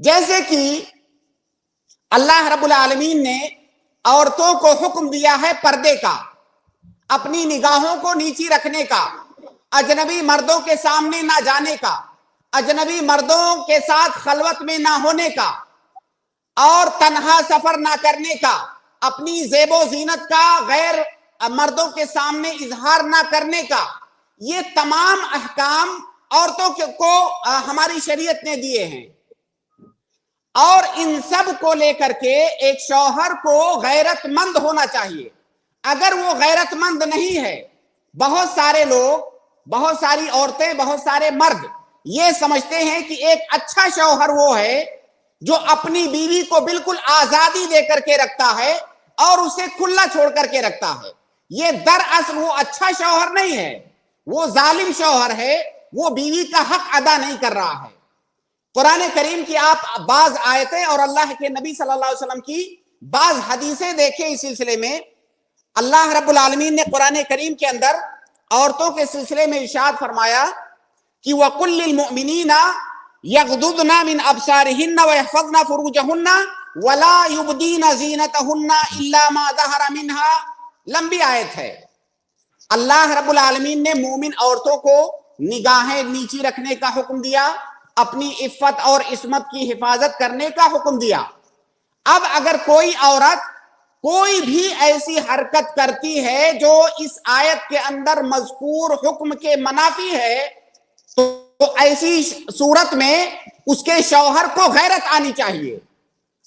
جیسے کہ اللہ رب العالمین نے عورتوں کو حکم دیا ہے پردے کا، اپنی نگاہوں کو نیچی رکھنے کا، اجنبی مردوں کے سامنے نہ جانے کا، اجنبی مردوں کے ساتھ خلوت میں نہ ہونے کا، اور تنہا سفر نہ کرنے کا، اپنی زیب و زینت کا غیر مردوں کے سامنے اظہار نہ کرنے کا، یہ تمام احکام عورتوں کو ہماری شریعت نے دیے ہیں۔ اور ان سب کو لے کر کے ایک شوہر کو غیرت مند ہونا چاہیے۔ اگر وہ غیرت مند نہیں ہے، بہت سارے لوگ، بہت ساری عورتیں، بہت سارے مرد یہ سمجھتے ہیں کہ ایک اچھا شوہر وہ ہے جو اپنی بیوی کو بالکل آزادی دے کر کے رکھتا ہے اور اسے کھلا چھوڑ کر کے رکھتا ہے۔ یہ دراصل وہ اچھا شوہر نہیں ہے، وہ ظالم شوہر ہے، وہ بیوی کا حق ادا نہیں کر رہا ہے۔ قرآن کریم کی آپ بعض آیتیں اور اللہ کے نبی صلی اللہ علیہ وسلم کی بعض حدیثیں دیکھیں اس سلسلے میں۔ اللہ رب العالمین نے قرآن کریم کے اندر عورتوں کے سلسلے میں ارشاد فرمایا کہ وَقُلْ لِلْمُؤْمِنِينَ يَغْضُضْنَ مِنْ أَبْصَارِهِنَّ وَيَحْفَظْنَ فُرُوجَهُنَّ وَلَا يُبْدِينَ زِينَتَهُنَّ إِلَّا مَا ظَهَرَ مِنْهَا۔ لمبی آیت ہے۔ اللہ رب العالمین نے مومن عورتوں کو نگاہیں نیچی رکھنے کا حکم دیا، اپنی عفت اور عصمت کی حفاظت کرنے کا حکم دیا۔ اب اگر کوئی عورت کوئی بھی ایسی حرکت کرتی ہے جو اس آیت کے اندر مذکور حکم کے منافی ہے تو ایسی صورت میں اس کے شوہر کو غیرت آنی چاہیے۔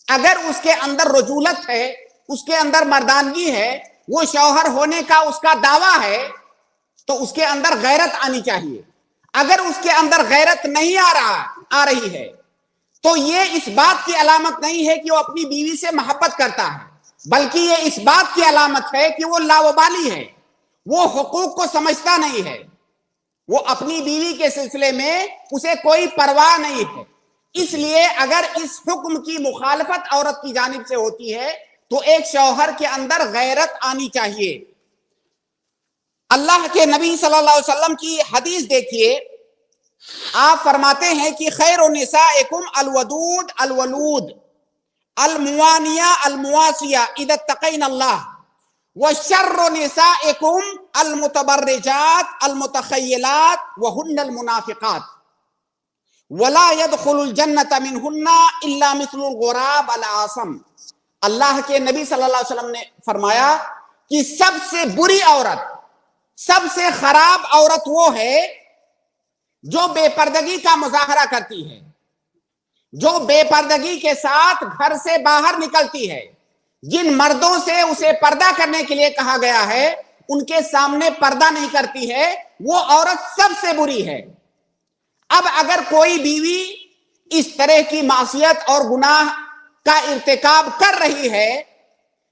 اگر اس کے اندر رجولت ہے، اس کے اندر مردانگی ہے، وہ شوہر ہونے کا اس کا دعویٰ ہے، تو اس کے اندر غیرت آنی چاہیے۔ اگر اس کے اندر غیرت نہیں آ رہی ہے تو یہ اس بات کی علامت نہیں ہے کہ وہ اپنی بیوی سے محبت کرتا ہے، بلکہ یہ اس بات کی علامت ہے کہ وہ لاوبالی ہے، وہ حقوق کو سمجھتا نہیں ہے، وہ اپنی بیوی کے سلسلے میں اسے کوئی پرواہ نہیں ہے۔ اس لیے اگر اس حکم کی مخالفت عورت کی جانب سے ہوتی ہے تو ایک شوہر کے اندر غیرت آنی چاہیے۔ اللہ کے نبی صلی اللہ علیہ وسلم کی حدیث دیکھیے، آپ فرماتے ہیں کہ خیر نسائکم الودود الولود الموانیہ المواسیہ اذا اتقین اللہ وشر نسائکم المتبرجات المتخیلات وہن المنافقات ولا يدخل الجنۃ منہن الا مثل الغراب العاصم۔ اللہ کے نبی صلی اللہ علیہ وسلم نے فرمایا کہ سب سے بری عورت، سب سے خراب عورت وہ ہے جو بے پردگی کا مظاہرہ کرتی ہے، جو بے پردگی کے ساتھ گھر سے باہر نکلتی ہے۔ جن مردوں سے اسے پردہ کرنے کے لیے کہا گیا ہے ان کے سامنے پردہ نہیں کرتی ہے، وہ عورت سب سے بری ہے۔ اب اگر کوئی بیوی اس طرح کی معصیت اور گناہ کا ارتکاب کر رہی ہے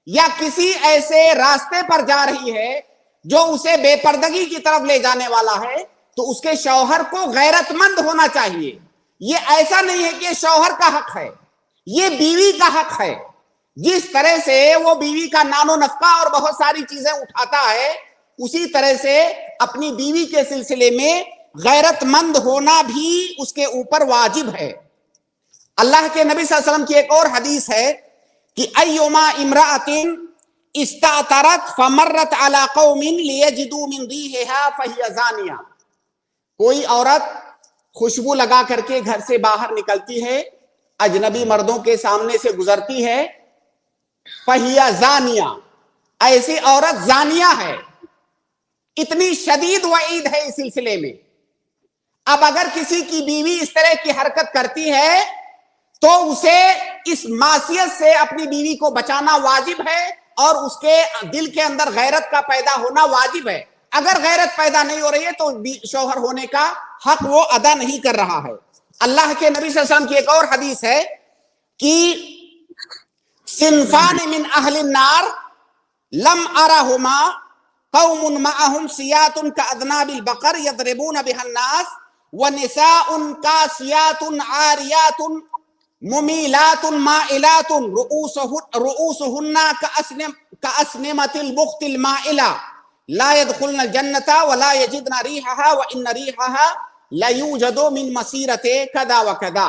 یا کسی ایسے راستے پر جا رہی ہے جو اسے بے پردگی کی طرف لے جانے والا ہے تو اس کے شوہر کو غیرت مند ہونا چاہیے۔ یہ ایسا نہیں ہے کہ شوہر کا حق ہے، یہ بیوی کا حق ہے۔ جس طرح سے وہ بیوی کا نان و نفقہ اور بہت ساری چیزیں اٹھاتا ہے، اسی طرح سے اپنی بیوی کے سلسلے میں غیرت مند ہونا بھی اس کے اوپر واجب ہے۔ اللہ کے نبی صلی اللہ علیہ وسلم کی ایک اور حدیث ہے کہ ایما امرأۃ استعطرت فمرت علی قوم لیجدوا من ریحها فہی زانیہ۔ کوئی عورت خوشبو لگا کر کے گھر سے باہر نکلتی ہے، اجنبی مردوں کے سامنے سے گزرتی ہے، فہی زانیہ، ایسی عورت زانیہ ہے۔ اتنی شدید وعید ہے اس سلسلے میں۔ اب اگر کسی کی بیوی اس طرح کی حرکت کرتی ہے تو اسے اس معصیت سے اپنی بیوی کو بچانا واجب ہے اور اس کے دل کے اندر غیرت کا پیدا ہونا واجب ہے۔ اگر غیرت پیدا نہیں ہو رہی ہے تو شوہر ہونے کا حق وہ ادا نہیں کر رہا ہے۔ اللہ کے نبی صلی اللہ علیہ وسلم کی ایک اور حدیث ہے کہ صنفان من اہل النار لم ارہما قوم معهم سیات کاذناب البقر یضربون بها الناس ونساء کاسیات عاریات ممیلات مائلات رؤوسهن كأسنمة البخت المائلة لا يدخلن الجنة ولا يجدن ريحها وإن ريحها لا يوجد من مسيرة كذا وكذا۔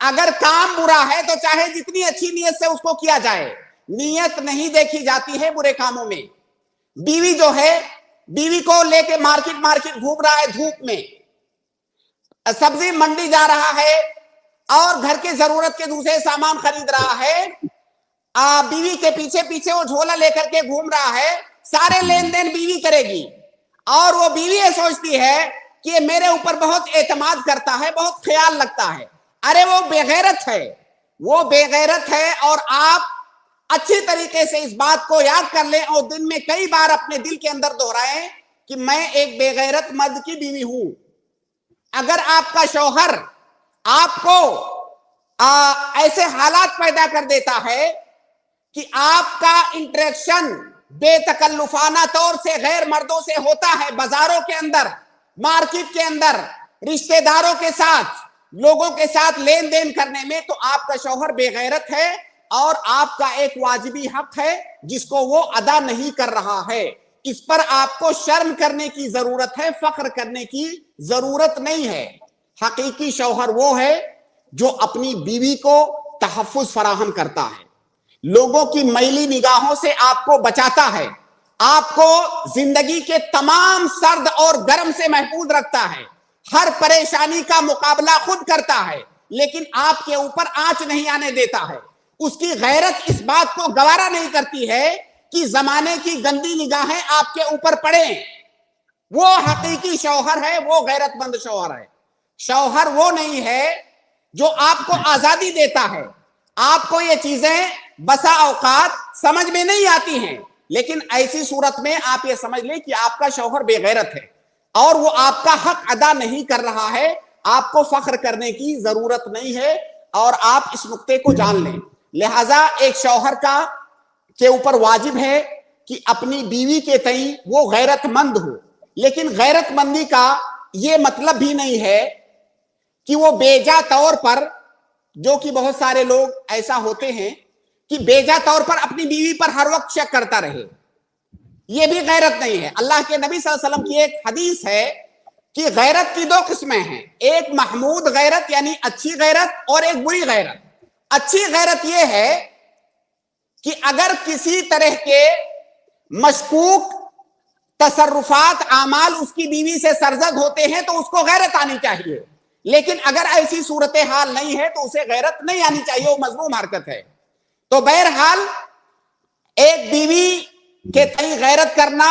اگر کام برا ہے تو چاہے جتنی اچھی نیت سے اس کو کیا جائے، نیت نہیں دیکھی جاتی ہے برے کاموں میں۔ بیوی جو ہے، بیوی کو لے کے مارکیٹ گھوم رہا ہے دھوپ میں، سبزی منڈی جا رہا ہے اور گھر کے ضرورت کے دوسرے سامان خرید رہا ہے، بیوی کے پیچھے پیچھے وہ جھولا لے کر کے گھوم رہا ہے، سارے لین دین بیوی کرے گی، اور وہ بیوی یہ سوچتی ہے کہ یہ میرے اوپر بہت اعتماد کرتا ہے، بہت خیال رکھتا ہے۔ ارے وہ بے غیرت ہے، وہ بے غیرت ہے، اور آپ اچھی طریقے سے اس بات کو یاد کر لیں اور دن میں کئی بار اپنے دل کے اندر دہرائیں کہ میں ایک بے غیرت مرد کی بیوی ہوں۔ اگر آپ کا شوہر آپ کو ایسے حالات پیدا کر دیتا ہے کہ آپ کا انٹریکشن بے تکلفانہ طور سے غیر مردوں سے ہوتا ہے، بازاروں کے اندر، مارکیٹ کے اندر، رشتہ داروں کے ساتھ، لوگوں کے ساتھ لین دین کرنے میں، تو آپ کا شوہر بے غیرت ہے اور آپ کا ایک واجبی حق ہے جس کو وہ ادا نہیں کر رہا ہے۔ اس پر آپ کو شرم کرنے کی ضرورت ہے، فخر کرنے کی ضرورت نہیں ہے۔ حقیقی شوہر وہ ہے جو اپنی بیوی کو تحفظ فراہم کرتا ہے، لوگوں کی میلی نگاہوں سے آپ کو بچاتا ہے، آپ کو زندگی کے تمام سرد اور گرم سے محفوظ رکھتا ہے، ہر پریشانی کا مقابلہ خود کرتا ہے، لیکن آپ کے اوپر آنچ نہیں آنے دیتا ہے۔ اس کی غیرت اس بات کو گوارا نہیں کرتی ہے کہ زمانے کی گندی نگاہیں آپ کے اوپر پڑیں۔ وہ حقیقی شوہر ہے، وہ غیرت مند شوہر ہے۔ شوہر وہ نہیں ہے جو آپ کو آزادی دیتا ہے۔ آپ کو یہ چیزیں بسا اوقات سمجھ میں نہیں آتی ہیں، لیکن ایسی صورت میں آپ یہ سمجھ لیں کہ آپ کا شوہر بے غیرت ہے اور وہ آپ کا حق ادا نہیں کر رہا ہے۔ آپ کو فخر کرنے کی ضرورت نہیں ہے، اور آپ اس نقطے کو جان لیں۔ لہذا ایک شوہر کے اوپر واجب ہے کہ اپنی بیوی کے تئیں وہ غیرت مند ہو، لیکن غیرت مندی کا یہ مطلب بھی نہیں ہے کہ وہ بیجا طور پر، جو کہ بہت سارے لوگ ایسا ہوتے ہیں کہ بیجا طور پر اپنی بیوی پر ہر وقت شک کرتا رہے، یہ بھی غیرت نہیں ہے۔ اللہ کے نبی صلی اللہ علیہ وسلم کی ایک حدیث ہے کہ غیرت کی دو قسمیں ہیں، ایک محمود غیرت یعنی اچھی غیرت، اور ایک بری غیرت۔ اچھی غیرت یہ ہے کہ اگر کسی طرح کے مشکوک تصرفات، اعمال اس کی بیوی سے سرزد ہوتے ہیں تو اس کو غیرت آنی چاہیے، لیکن اگر ایسی صورتحال نہیں ہے تو اسے غیرت نہیں آنی چاہیے، وہ مذموم حرکت ہے۔ تو بہرحال ایک بیوی کے تئیں غیرت کرنا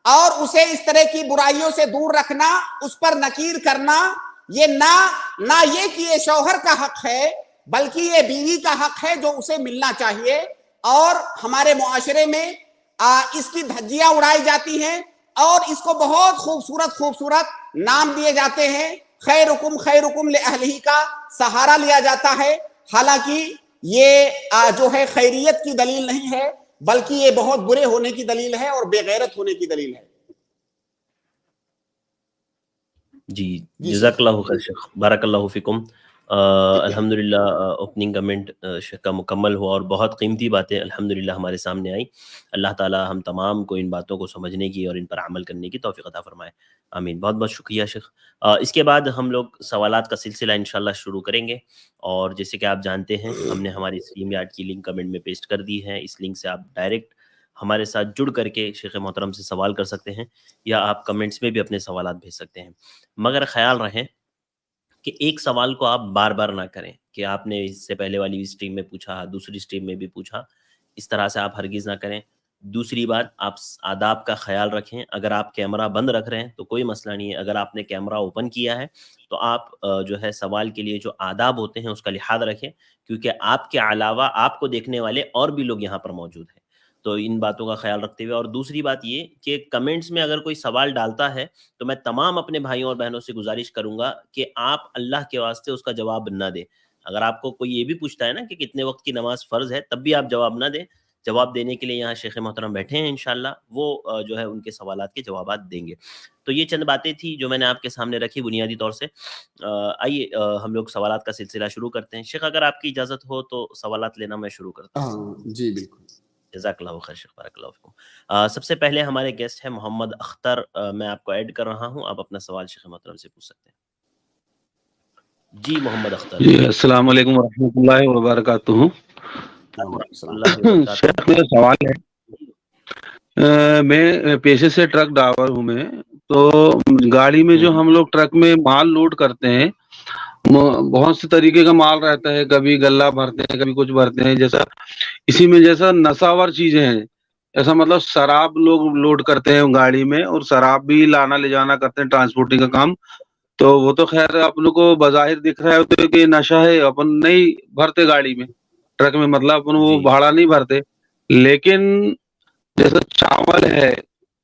اور اسے اس طرح کی برائیوں سے دور رکھنا، اس پر نکیر کرنا، یہ نہ یہ کہ یہ شوہر کا حق ہے، بلکہ یہ بیوی کا حق ہے جو اسے ملنا چاہیے۔ اور ہمارے معاشرے میں اس کی دھجیاں اڑائی جاتی ہیں اور اس کو بہت خوبصورت نام دیے جاتے ہیں، خیرکم لأہلہ کا سہارا لیا جاتا ہے، حالانکہ یہ جو ہے خیریت کی دلیل نہیں ہے، بلکہ یہ بہت برے ہونے کی دلیل ہے اور بے غیرت ہونے کی دلیل ہے۔ جی جزاک اللہ خیر شیخ، بارک اللہ فیکم۔ الحمدللہ اوپننگ کمنٹ شیخ کا مکمل ہوا اور بہت قیمتی باتیں الحمدللہ ہمارے سامنے آئیں۔ اللہ تعالی ہم تمام کو ان باتوں کو سمجھنے کی اور ان پر عمل کرنے کی توفیق عطا فرمائے، آمین۔ بہت بہت شکریہ شیخ۔ اس کے بعد ہم لوگ سوالات کا سلسلہ انشاءاللہ شروع کریں گے، اور جیسے کہ آپ جانتے ہیں ہم نے ہماری اسٹریم یارڈ کی لنک کمنٹ میں پیسٹ کر دی ہے، اس لنک سے آپ ڈائریکٹ ہمارے ساتھ جڑ کر کے شیخ محترم سے سوال کر سکتے ہیں، یا آپ کمنٹس میں بھی اپنے سوالات بھیج سکتے ہیں۔ مگر خیال رہیں کہ ایک سوال کو آپ بار بار نہ کریں کہ آپ نے اس سے پہلے والی اسٹریم میں پوچھا، دوسری اسٹریم میں بھی پوچھا، اس طرح سے آپ ہرگز نہ کریں۔ دوسری بات، آپ آداب کا خیال رکھیں۔ اگر آپ کیمرہ بند رکھ رہے ہیں تو کوئی مسئلہ نہیں ہے، اگر آپ نے کیمرہ اوپن کیا ہے تو آپ جو ہے سوال کے لیے جو آداب ہوتے ہیں اس کا لحاظ رکھیں، کیونکہ آپ کے علاوہ آپ کو دیکھنے والے اور بھی لوگ یہاں پر موجود ہیں، تو ان باتوں کا خیال رکھتے ہوئے۔ اور دوسری بات یہ کہ کمنٹس میں اگر کوئی سوال ڈالتا ہے تو میں تمام اپنے بھائیوں اور بہنوں سے گزارش کروں گا کہ آپ اللہ کے واسطے اس کا جواب نہ دیں۔ اگر آپ کو کوئی یہ بھی پوچھتا ہے نا کہ کتنے وقت کی نماز فرض ہے، تب بھی آپ جواب نہ دیں۔ جواب دینے کے لیے یہاں شیخ محترم بیٹھے ہیں، انشاءاللہ وہ جو ہے ان کے سوالات کے جوابات دیں گے۔ تو یہ چند باتیں تھی جو میں نے آپ کے سامنے رکھی بنیادی طور سے۔ آئیے ہم لوگ سوالات کا سلسلہ شروع کرتے ہیں۔ شیخ اگر آپ کی اجازت ہو تو سوالات لینا میں شروع کرتا ہوں۔ جی بالکل، جزاک اللہ خیر شیخ، بارک اللہ فیکم۔ سب سے پہلے ہمارے گیسٹ ہیں محمد اختر، میں آپ کو ایڈ کر رہا ہوں، آپ اپنا سوال شیخ محترم سے پوچھ سکتے ہیں۔ جی محمد اختر. جی السلام علیکم ورحمۃ اللہ وبرکاتہ. اللہ وبرکاتہ. شیخ میرا سوال ہے، میں پیشے سے ٹرک ڈرائیور ہوں. میں تو گاڑی میں جو ہم لوگ ٹرک میں مال لوڈ کرتے ہیں، بہت سے طریقے کا مال رہتا ہے. کبھی غلہ بھرتے ہیں، کبھی کچھ بھرتے ہیں. جیسا اسی میں جیسا نشاور چیزیں ہیں، ایسا مطلب شراب لوگ لوڈ کرتے ہیں گاڑی میں، اور شراب بھی لانا لے جانا کرتے ہیں، ٹرانسپورٹنگ کا کام. تو وہ تو خیر اپن کو بظاہر دکھ رہا ہے کہ نشہ ہے، اپن نہیں بھرتے گاڑی میں، ٹرک میں، مطلب اپن وہ جی بھاڑا نہیں بھرتے. لیکن جیسا چاول ہے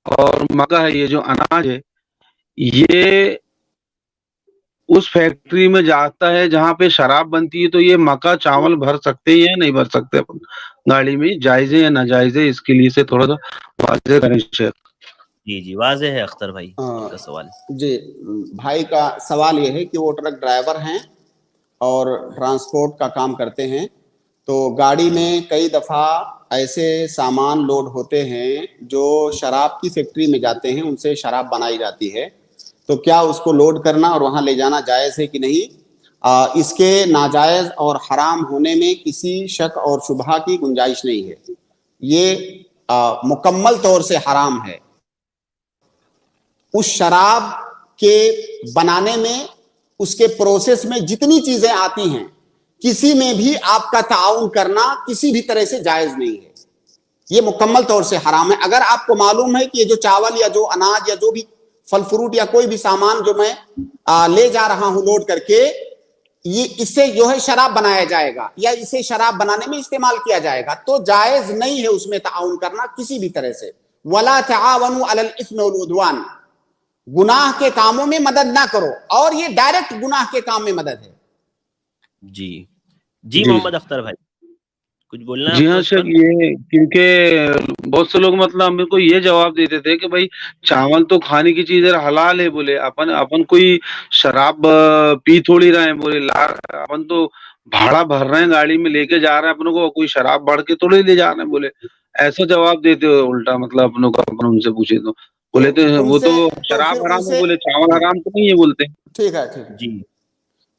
اور مکا ہے، یہ جو اناج ہے، یہ اس فیکٹری میں جاتا ہے جہاں پہ شراب بنتی ہے. تو یہ مکا چاول بھر سکتے ہیں یا نہیں بھر سکتے اپن گاڑی میں؟ جائز ہے یا ناجائز ہے؟ اس کے لیے سے تھوڑا سا واضح کریں شیخ. جی جی واضح ہے اختر بھائی آپ کا سوال. جی بھائی کا سوال یہ ہے کہ وہ ٹرک ڈرائیور ہیں اور ٹرانسپورٹ کا کام کرتے ہیں. تو گاڑی میں کئی دفعہ ایسے سامان لوڈ ہوتے ہیں جو شراب کی فیکٹری میں جاتے ہیں، ان سے شراب بنائی جاتی ہے. تو کیا اس کو لوڈ کرنا اور وہاں لے جانا جائز ہے کہ نہیں؟ اس کے ناجائز اور حرام ہونے میں کسی شک اور شبہ کی گنجائش نہیں ہے. یہ مکمل طور سے حرام ہے. اس شراب کے بنانے میں، اس کے پروسیس میں جتنی چیزیں آتی ہیں، کسی میں بھی آپ کا تعاون کرنا کسی بھی طرح سے جائز نہیں ہے. یہ مکمل طور سے حرام ہے. اگر آپ کو معلوم ہے کہ یہ جو چاول یا جو اناج یا جو بھی پھل فروٹ یا کوئی بھی سامان جو میں لے جا رہا ہوں لوڈ کر کے، یہ اس سے جو ہے شراب بنایا جائے گا یا اسے شراب بنانے میں استعمال کیا جائے گا، تو جائز نہیں ہے اس میں تعاون کرنا کسی بھی طرح سے. وَلَا تَعَاوَنُوا عَلَى الْإِثْمِ وَالْعُدْوَانِ، گناہ کے کاموں میں مدد نہ کرو. اور یہ ڈائریکٹ گناہ کے کام میں مدد ہے. جی جی محمد اختر بھائی کچھ بولنا ہے جی آپ کو ہاں اس شیخ، پر؟ یہ کیونکہ بہت سے لوگ مطلب میرے کو یہ جواب دیتے تھے کہ بھائی چاول تو کھانے کی چیز ہے، حلال ہے. بولے اپن کوئی شراب پی تھوڑی رہے ہیں، بولے اپن تو بھاڑا بھر رہے ہیں، گاڑی میں لے کے جا رہے ہیں، اپن کو کوئی شراب بڑھ کے تھوڑی لے جا رہے ہیں. بولے ایسا جواب دیتے ہو الٹا، مطلب اپنوں کو اپن ان سے پوچھے تو بولے تو ان وہ سے تو تو پھر شراب ان حرام ہے، سے بولے چاول حرام تو نہیں ہے بولتے. ٹھیک ہے ٹھیک ہے جی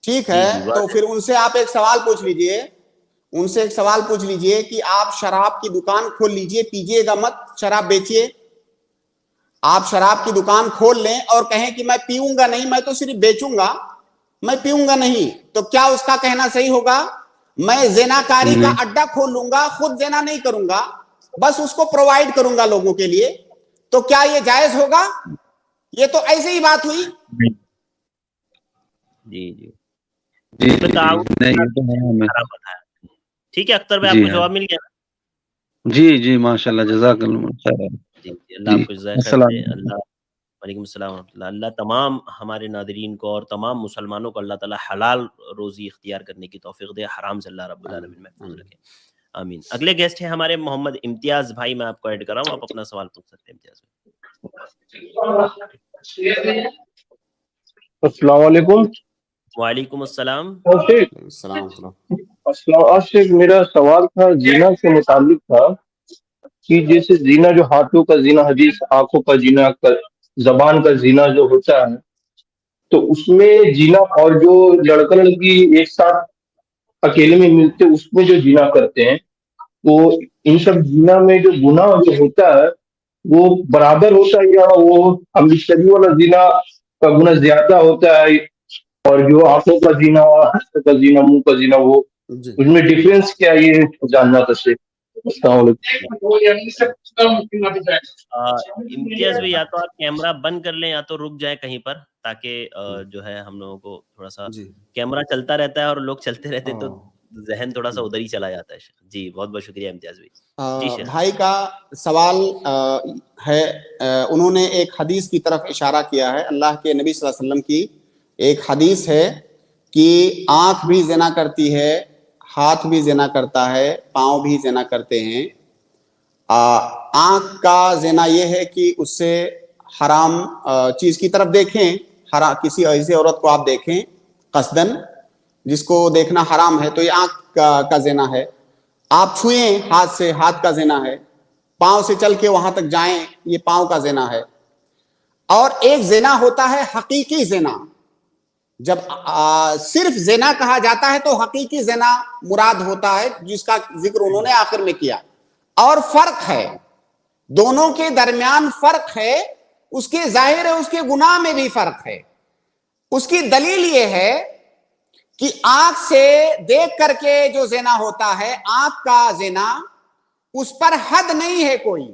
ٹھیک جی ہے. جی تو واضح. پھر ان سے آپ ایک سوال پوچھ لیجئے، ان سے ایک سوال پوچھ لیجئے کہ آپ شراب کی دکان کھول لیجئے، پیجئے گا مت، شراب بیچیے. آپ شراب کی دکان کھول لیں اور کہیں کہ میں پیوں گا نہیں، میں تو صرف بیچوں گا، میں پیوں گا نہیں، تو کیا اس کا کہنا صحیح ہوگا؟ میں زناکاری کا اڈا کھول لوں گا، خود زنا نہیں کروں گا، بس اس کو پرووائڈ کروں گا لوگوں کے لیے، تو کیا یہ جائز ہوگا؟ یہ تو ایسی ہی بات ہوئی. جی جی جی اس میں جی تعاون نہیں، یہ تو حرام ہے. حرام بتایا. ٹھیک ہے اختر بھائی، آپ جی کو ہاں جواب مل گیا نا؟ جی جی ماشاء اللہ، جزاک اللہ خیر. جی جی اللہ جی آپ کو جزائے خیر السلام دے. علیکم. اللہ وعلیکم السلام ورحمۃ اللہ. اللہ تمام ہمارے ناظرین کو اور تمام مسلمانوں کو اللہ تعالی حلال روزی اختیار کرنے کی توفیق دے، حرام سے اللہ رب العالمین محفوظ رکھے. آمین. اگلے گیسٹ ہیں ہمارے محمد امتیاز بھائی، میں آپ کو ایڈ کر رہا ہوں، آپ اپنا سوال پوچھ سکتے ہیں امتیاز بھائی. السلام علیکم. وعلیکم السلام. شیخ میرا سوال تھا زنا سے متعلق تھا کہ جیسے زنا جو ہاتھوں کا زنا، حدیث آنکھوں کا زنا، زبان کا زنا جو ہوتا ہے، تو اس میں زنا اور جو لڑکا لڑکی ایک ساتھ اکیلے میں ملتے اس میں جو زنا کرتے ہیں، تو ان سب زنا میں جو گناہ جو ہوتا ہے وہ برابر ہوتا ہے، یا وہ امشتری والا زنا کا گناہ زیادہ ہوتا ہے، اور جو آنکھوں کا زنا، ہاتھوں کا زنا، منہ کا زنا، وہ اس میں ڈفرینس کیا، یہ جاننا تھا سے. السلام امتیاز بھائی، علیکم. یا تو آپ کیمرہ بند کر لیں یا تو رک جائیں کہیں پر، تاکہ جو ہے ہم لوگوں کو تھوڑا سا کیمرہ چلتا رہتا ہے اور لوگ چلتے رہتے تو ذہن تھوڑا سا ادھر ہی چلا جاتا ہے. جی بہت بہت شکریہ امتیاز بھائی. جی شیخ بھائی کا سوال ہے، انہوں نے ایک حدیث کی طرف اشارہ کیا ہے. اللہ کے نبی صلی اللہ علیہ وسلم کی ایک حدیث ہے کہ آنکھ بھی زنا کرتی ہے، ہاتھ بھی زنا کرتا ہے، پاؤں بھی زنا کرتے ہیں. آنکھ کا زنا یہ ہے کہ اس سے حرام چیز کی طرف دیکھیں، کسی ایسی عورت کو آپ دیکھیں قصدن جس کو دیکھنا حرام ہے، تو یہ آنکھ کا زنا ہے. آپ چھوئیں ہاتھ سے، ہاتھ کا زنا ہے. پاؤں سے چل کے وہاں تک جائیں، یہ پاؤں کا زنا ہے. اور ایک زنا ہوتا ہے حقیقی زنا، جب صرف زنا کہا جاتا ہے تو حقیقی زنا مراد ہوتا ہے جس کا ذکر انہوں نے آخر میں کیا. اور فرق ہے دونوں کے درمیان، فرق ہے اس کے ظاہر ہے، اس کے گناہ میں بھی فرق ہے. اس کی دلیل یہ ہے کہ آنکھ سے دیکھ کر کے جو زنا ہوتا ہے، آنکھ کا زنا، اس پر حد نہیں ہے کوئی،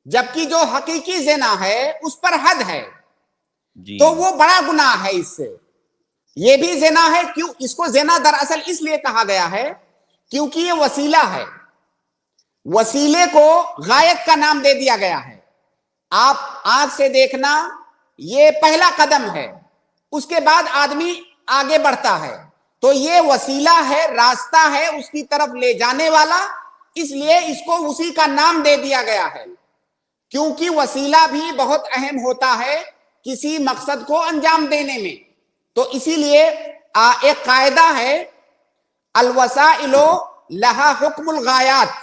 جبکہ جو حقیقی زنا ہے اس پر حد ہے. تو وہ بڑا گناہ ہے. اس سے یہ بھی زنا ہے. کیوں اس کو زنا دراصل اس لیے کہا گیا ہے کیونکہ یہ وسیلہ ہے. وسیلے کو غایت کا نام دے دیا گیا ہے. آپ آنکھ سے دیکھنا یہ پہلا قدم ہے، اس کے بعد آدمی آگے بڑھتا ہے. تو یہ وسیلہ ہے، راستہ ہے اس کی طرف لے جانے والا، اس لیے اس کو اسی کا نام دے دیا گیا ہے. کیونکہ وسیلہ بھی بہت اہم ہوتا ہے کسی مقصد کو انجام دینے میں. تو اسی لیے ایک قاعدہ ہے، الوسائل لہا حکم الغایات.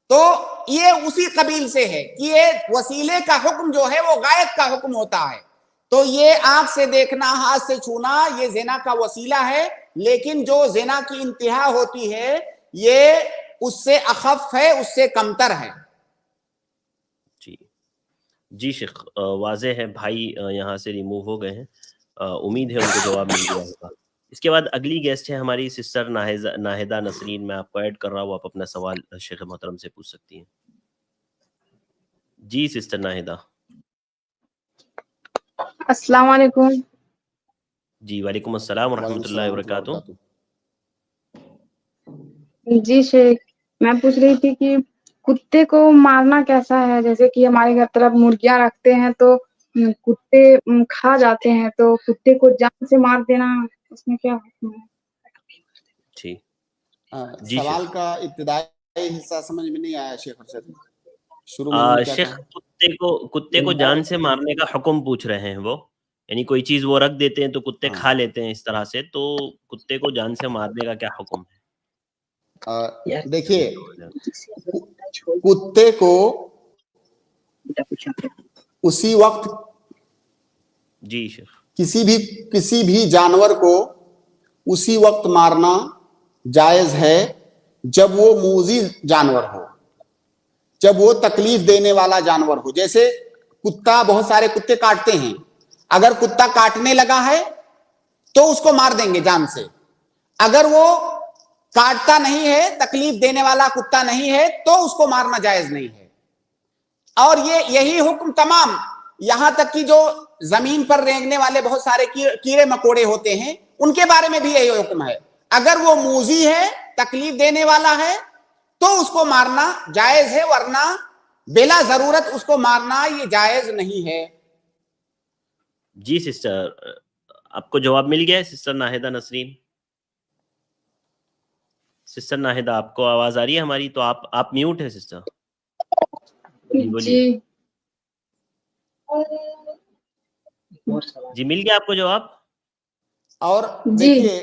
تو یہ اسی قبیل سے ہے کہ یہ وسیلے کا حکم جو ہے وہ غایت کا حکم ہوتا ہے. تو یہ آنکھ سے دیکھنا، ہاتھ سے چھونا، یہ زنا کا وسیلہ ہے، لیکن جو زنا کی انتہا ہوتی ہے یہ اس سے اخف ہے، اس سے کمتر ہے. جی شیخ، واضح ہے. بھائی یہاں سے ریموو ہو گئے ہیں، امید ہے ان کو جواب مل گیا ہوگا. اس کے بعد اگلی گیسٹ ہے ہماری سسٹر ناہدہ نسرین. میں آپ کو ایڈ کر رہا ہوں، آپ اپنا سوال شیخ محترم سے پوچھ سکتی ہیں. جی سسٹر ناہدہ. السلام علیکم. جی وعلیکم السلام ورحمۃ اللہ وبرکاتہ. جی شیخ، میں پوچھ رہی تھی کہ کتے کو مارنا کیسا ہے؟ جیسے کہ ہمارے گھر طرف مرغیاں رکھتے ہیں تو کتے کھا جاتے ہیں، تو کتے کو جان سے مار دینا اس میں کیا حکم ہے؟ جی سوال شیخ. کا ابتدائی حصہ سمجھ میں نہیں آیا شیخ ارشد. شروع میں کیا شیخ کہا؟ کتے کو جان سے مارنے کا حکم پوچھ رہے ہیں وہ، یعنی کوئی چیز وہ رکھ دیتے ہیں تو کتے کھا لیتے ہیں اس طرح سے، تو کتے کو جان سے مارنے کا کیا حکم ہے؟ دیکھیے، کتے کو اسی وقت جی شیخ، کسی بھی جانور کو اسی وقت مارنا جائز ہے جب وہ موذی جانور ہو، جب وہ تکلیف دینے والا جانور ہو. جیسے کتا، بہت سارے کتے کاٹتے ہیں، اگر کتا کاٹنے لگا ہے تو اس کو مار دیں گے جان سے. اگر وہ کاٹتا نہیں ہے، تکلیف دینے والا کتا نہیں ہے، تو اس کو مارنا جائز نہیں ہے. اور یہی حکم تمام، یہاں تک کہ جو زمین پر رینگنے والے بہت سارے کیڑے مکوڑے ہوتے ہیں ان کے بارے میں بھی یہی حکم ہے. اگر وہ موذی ہے، تکلیف دینے والا ہے، تو اس کو مارنا جائز ہے، ورنہ بلا ضرورت اس کو مارنا یہ جائز نہیں ہے. جی سسٹر، آپ کو جواب مل گیا ہے سسٹر ناہدہ نسرین؟ سسٹر ناہدہ، آپ کو آواز آ رہی ہے ہماری؟ تو آپ میوٹ ہے سسٹر. جی بولیے. جی مل گیا آپ کو جواب؟ اور دیکھیے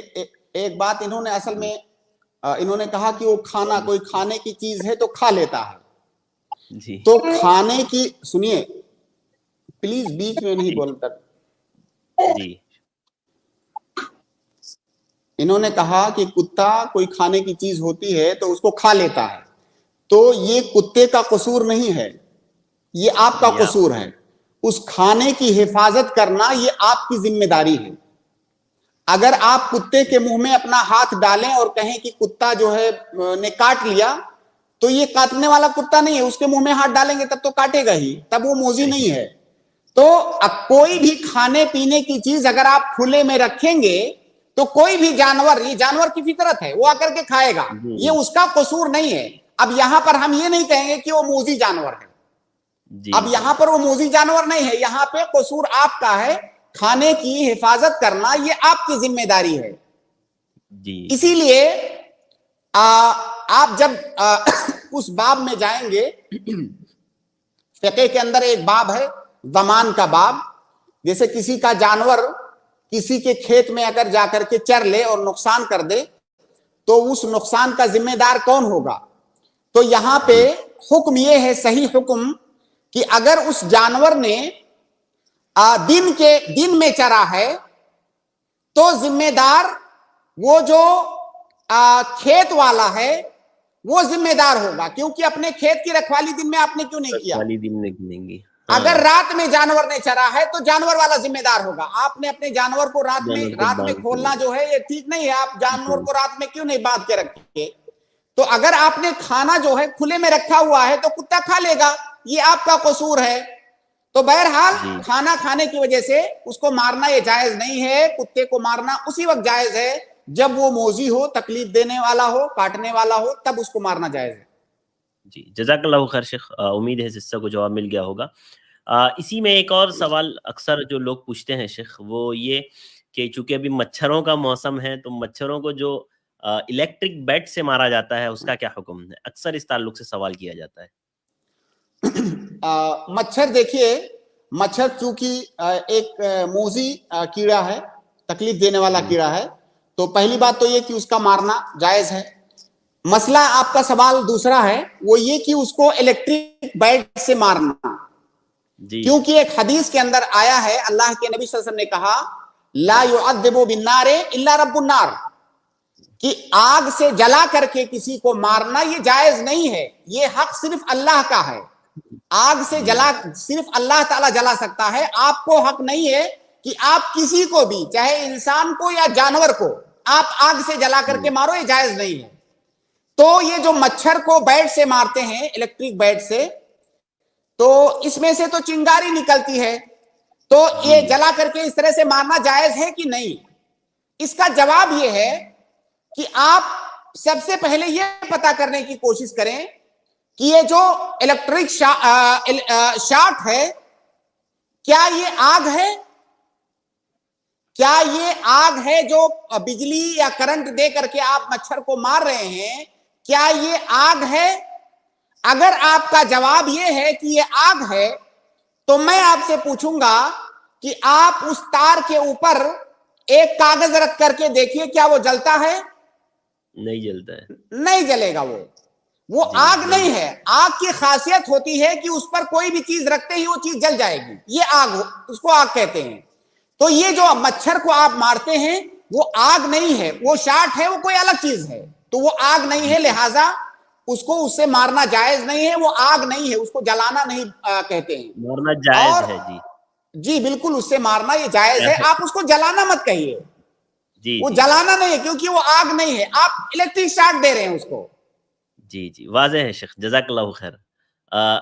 ایک بات انہوں نے اصل میں انہوں نے کہا کہ وہ کوئی کھانے کی چیز ہے تو کھا لیتا ہے. جی تو کھانے کی، سنیے پلیز، بیچ میں نہیں بولتا. جی انہوں نے کہا کہ کتا کوئی کھانے کی چیز ہوتی ہے تو اس کو کھا لیتا ہے. تو یہ کتے کا قصور نہیں ہے، یہ آپ کا قصور ہے. اس کھانے کی حفاظت کرنا یہ آپ کی ذمہ داری ہے. اگر آپ کتے کے منہ میں اپنا ہاتھ ڈالیں اور کہیں کہ کتا جو ہے نے کاٹ لیا، تو یہ کاٹنے والا کتا نہیں ہے. اس کے منہ میں ہاتھ ڈالیں گے تب تو کاٹے گا ہی، تب وہ موذی نہیں ہے. تو کوئی بھی کھانے پینے کی چیز اگر آپ کھلے میں رکھیں گے تو کوئی بھی جانور، یہ جانور کی فطرت ہے، وہ آ کر کے کھائے گا، یہ اس کا قصور نہیں ہے. اب یہاں پر ہم یہ نہیں کہیں گے کہ وہ موذی جانور ہے. اب یہاں پر وہ موذی جانور نہیں ہے، یہاں پہ قصور آپ کا ہے. کھانے کی حفاظت کرنا یہ آپ کی ذمہ داری ہے. اسی لیے آپ جب اس باب میں جائیں گے، فقہ کے اندر ایک باب ہے ضمان کا باب. جیسے کسی کا جانور کسی کے کھیت میں اگر جا کر کے چر لے اور نقصان کر دے تو اس نقصان کا ذمہ دار کون ہوگا؟ تو یہاں پہ حکم یہ ہے، صحیح حکم، کہ اگر اس جانور نے دن میں چرا ہے تو ذمہ دار وہ جو کھیت والا ہے وہ ذمہ دار ہوگا, کیونکہ اپنے کھیت کی رکھوالی دن میں آپ نے کیوں نہیں کیا؟ والی دن نہیں گی. اگر رات میں جانور نے چرا ہے تو جانور والا ذمہ دار ہوگا. آپ نے اپنے جانور کو رات میں کھولنا جو ہے یہ ٹھیک نہیں ہے. آپ جانور کو رات میں کیوں نہیں باندھ کے رکھے؟ تو اگر آپ نے کھانا جو ہے کھلے میں رکھا ہوا ہے تو کتا کھا لے گا, یہ آپ کا قصور ہے. تو بہرحال کھانا کھانے کی وجہ سے اس کو مارنا یہ جائز نہیں ہے. کتے کو مارنا اسی وقت جائز ہے جب وہ موذی ہو, تکلیف دینے والا ہو, کاٹنے والا ہو, تب اس کو مارنا جائز ہے. جی جزاک اللہ خیر شیخ, امید ہے اس حصہ کو جواب مل گیا ہوگا. اسی میں ایک اور سوال اکثر جو لوگ پوچھتے ہیں شیخ, وہ یہ کہ چونکہ ابھی مچھروں کا موسم ہے تو مچھروں کو جو الیکٹرک بیٹ سے مارا جاتا ہے اس کا کیا حکم ہے؟ اکثر اس تعلق سے سوال کیا جاتا ہے. مچھر دیکھیے, مچھر چونکہ ایک موذی کیڑا ہے, تکلیف دینے والا کیڑا ہے, تو پہلی بات تو یہ کہ اس کا مارنا جائز ہے. مسئلہ آپ کا سوال دوسرا ہے, وہ یہ کہ اس کو الیکٹرک بیٹ سے مارنا, کیونکہ ایک حدیث کے اندر آیا ہے, اللہ کے نبی صلی اللہ علیہ وسلم نے کہا لا يعذب بالنار الا رب النار, کہ آگ سے جلا کر کے کسی کو مارنا یہ جائز نہیں ہے, یہ حق صرف اللہ کا ہے. آگ سے جلا صرف اللہ تعالیٰ جلا سکتا ہے. آپ کو حق نہیں ہے کہ آپ کسی کو بھی, چاہے انسان کو یا جانور کو, آپ آگ سے جلا کر کے مارو, یہ جائز نہیں ہے. تو یہ جو مچھر کو بیٹ سے مارتے ہیں, الیکٹرک بیٹ سے, تو اس میں سے تو چنگاری نکلتی ہے, تو یہ جلا کر کے اس طرح سے مارنا جائز ہے کہ نہیں؟ اس کا جواب یہ ہے کہ آپ سب سے پہلے یہ پتا کرنے کی کوشش کریں کہ یہ جو الیکٹرک شاٹ ہے کیا یہ آگ ہے؟ کیا یہ آگ ہے جو بجلی یا کرنٹ دے کر کے آپ مچھر کو مار رہے ہیں؟ کیا یہ آگ ہے؟ اگر آپ کا جواب یہ ہے کہ یہ آگ ہے تو میں آپ سے پوچھوں گا کہ آپ اس تار کے اوپر ایک کاغذ رکھ کر کے دیکھیے کیا وہ جلتا ہے؟ نہیں جلتا ہے, نہیں جلے گا. وہ آگ نہیں ہے. آگ کی خاصیت ہوتی ہے کہ اس پر کوئی بھی چیز رکھتے ہی وہ چیز جل جائے گی, یہ آگ, اس کو آگ کہتے ہیں. تو یہ جو مچھر کو آپ مارتے ہیں وہ آگ نہیں ہے, وہ شاٹ ہے, وہ کوئی الگ چیز ہے, تو وہ آگ نہیں ہے, لہٰذا اس کو اس سے مارنا جائز نہیں ہے. وہ آگ نہیں ہے, اس کو جلانا نہیں کہتے ہیں, مارنا جائز ہے. جی بالکل, اس سے مارنا یہ جائز ہے. آپ اس کو جلانا مت کہیے, وہ جلانا نہیں ہے کیونکہ وہ آگ نہیں ہے, آپ الیکٹرک شاٹ دے رہے ہیں اس کو. جی واضح ہے شیخ, جزاک اللہ خیر.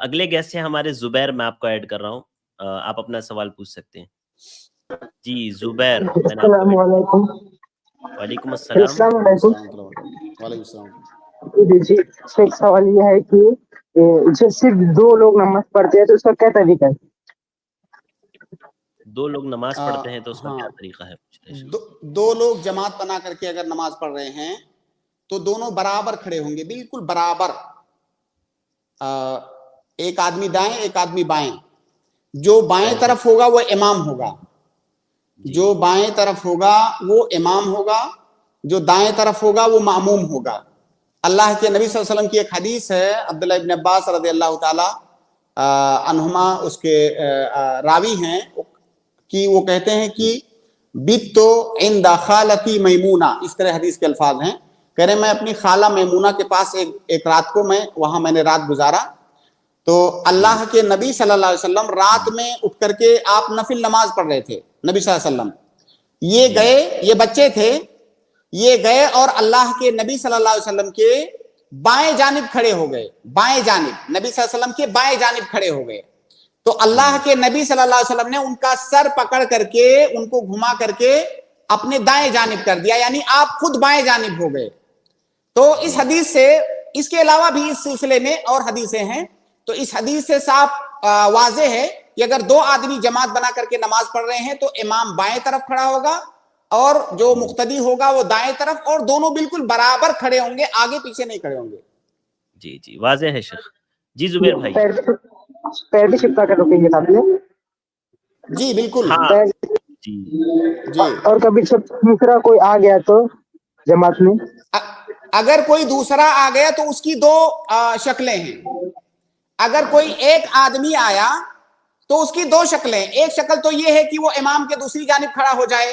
اگلے گیسٹ ہیں ہمارے زبیر, میں آپ کو ایڈ کر رہا ہوں, آپ اپنا سوال پوچھ سکتے ہیں. جی زبیر. السلام علیکم. وعلیکم السلام. وعلیکم السلام. جی ایک سوال یہ ہے کہ جو صرف 2 لوگ نماز پڑھتے ہیں تو اس کا کیا طریقہ ہے؟ 2 لوگ نماز پڑھتے ہیں تو اس کا کیا طریقہ ہے؟ 2 لوگ جماعت بنا کر کے اگر نماز پڑھ رہے ہیں تو دونوں برابر کھڑے ہوں گے, بالکل برابر. ایک آدمی دائیں, ایک آدمی بائیں. جو بائیں طرف ہوگا وہ امام ہوگا, جو بائیں طرف ہوگا وہ امام ہوگا, جو دائیں طرف ہوگا وہ ماموم ہوگا. اللہ کے نبی صلی اللہ علیہ وسلم کی ایک حدیث ہے, عبداللہ ابن عباس رضی اللہ تعالی عنہما اس کے راوی ہیں, کہ وہ کہتے ہیں کہ بیتو عند خالتی میمونہ, اس طرح حدیث کے الفاظ ہیں, کہہ رہے میں اپنی خالہ میمونہ کے پاس ایک رات کو وہاں میں نے رات گزارا. تو اللہ کے نبی صلی اللہ علیہ وسلم رات میں اٹھ کر کے آپ نفل نماز پڑھ رہے تھے. نبی صلی اللہ علیہ وسلم یہ گئے, یہ بچے تھے, یہ گئے اور اللہ کے نبی صلی اللہ علیہ وسلم کے بائیں جانب کھڑے ہو گئے, بائیں جانب, نبی صلی اللہ علیہ وسلم کے بائیں جانب کھڑے ہو گئے. تو اللہ کے نبی صلی اللہ علیہ وسلم نے ان کا سر پکڑ کر کے ان کو گھما کر کے اپنے دائیں جانب کر دیا, یعنی آپ خود بائیں جانب ہو گئے. تو اس حدیث سے, اس کے علاوہ بھی اس سلسلے میں اور حدیثیں ہیں, تو اس حدیث سے صاف واضح ہے کہ اگر 2 آدمی جماعت بنا کر کے نماز پڑھ رہے ہیں تو امام بائیں طرف کھڑا ہوگا اور جو مقتدی ہوگا وہ دائیں طرف, اور دونوں بالکل برابر کھڑے ہوں گے, آگے پیچھے نہیں کھڑے ہوں گے. جی واضح ہے شیخ. جی زبیر بھائی. پیر بھی چھپا کر رکیں گے ساتھ میں؟ جی بالکل. جی. اور کبھی دوسرا کوئی آ گیا تو جماعت میں, اگر کوئی دوسرا آ گیا تو اس کی 2 شکلیں ہیں. اگر کوئی ایک آدمی آیا تو اس کی 2 شکلیں. ایک شکل تو یہ ہے کہ وہ امام کے دوسری جانب کھڑا ہو جائے,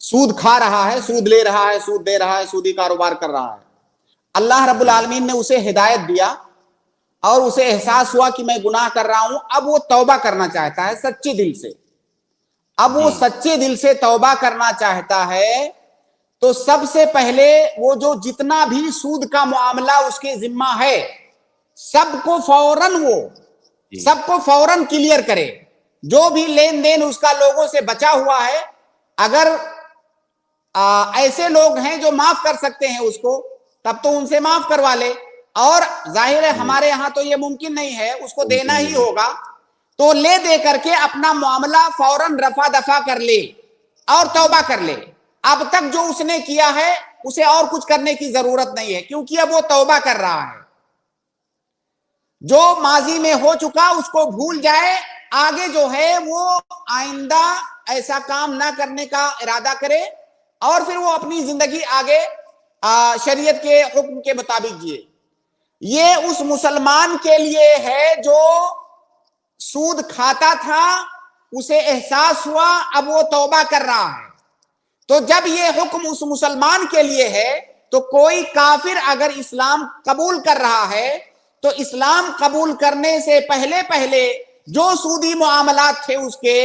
سود کھا رہا ہے, سود لے رہا ہے, سود دے رہا ہے, سودی کاروبار کر رہا ہے. اللہ رب العالمین نے اسے ہدایت دیا اور اسے احساس ہوا کہ میں گناہ کر رہا ہوں. اب وہ توبہ کرنا چاہتا ہے سچے دل سے. اب وہ سچے دل سے توبہ کرنا چاہتا ہے تو سب سے پہلے وہ جو جتنا بھی سود کا معاملہ اس کے ذمہ ہے سب کو فوراً کلیئر کرے. جو بھی لین دین اس کا لوگوں سے بچا ہوا ہے, اگر ایسے لوگ ہیں جو معاف کر سکتے ہیں اس کو, تب تو ان سے معاف کروا لے. اور ظاہر ہے ہمارے ہاں تو یہ ممکن نہیں ہے, اس کو دینا ہی ہوگا, تو لے دے کر کے اپنا معاملہ فوراً رفع دفع کر لے اور توبہ کر لے. اب تک جو اس نے کیا ہے اسے اور کچھ کرنے کی ضرورت نہیں ہے, کیونکہ اب وہ توبہ کر رہا ہے. جو ماضی میں ہو چکا اس کو بھول جائے, آگے جو ہے وہ آئندہ ایسا کام نہ کرنے کا ارادہ کرے اور پھر وہ اپنی زندگی آگے شریعت کے حکم کے مطابق جیے. یہ اس مسلمان کے لیے ہے جو سود کھاتا تھا, اسے احساس ہوا, اب وہ توبہ کر رہا ہے. تو جب یہ حکم اس مسلمان کے لیے ہے تو کوئی کافر اگر اسلام قبول کر رہا ہے تو اسلام قبول کرنے سے پہلے جو سودی معاملات تھے اس کے,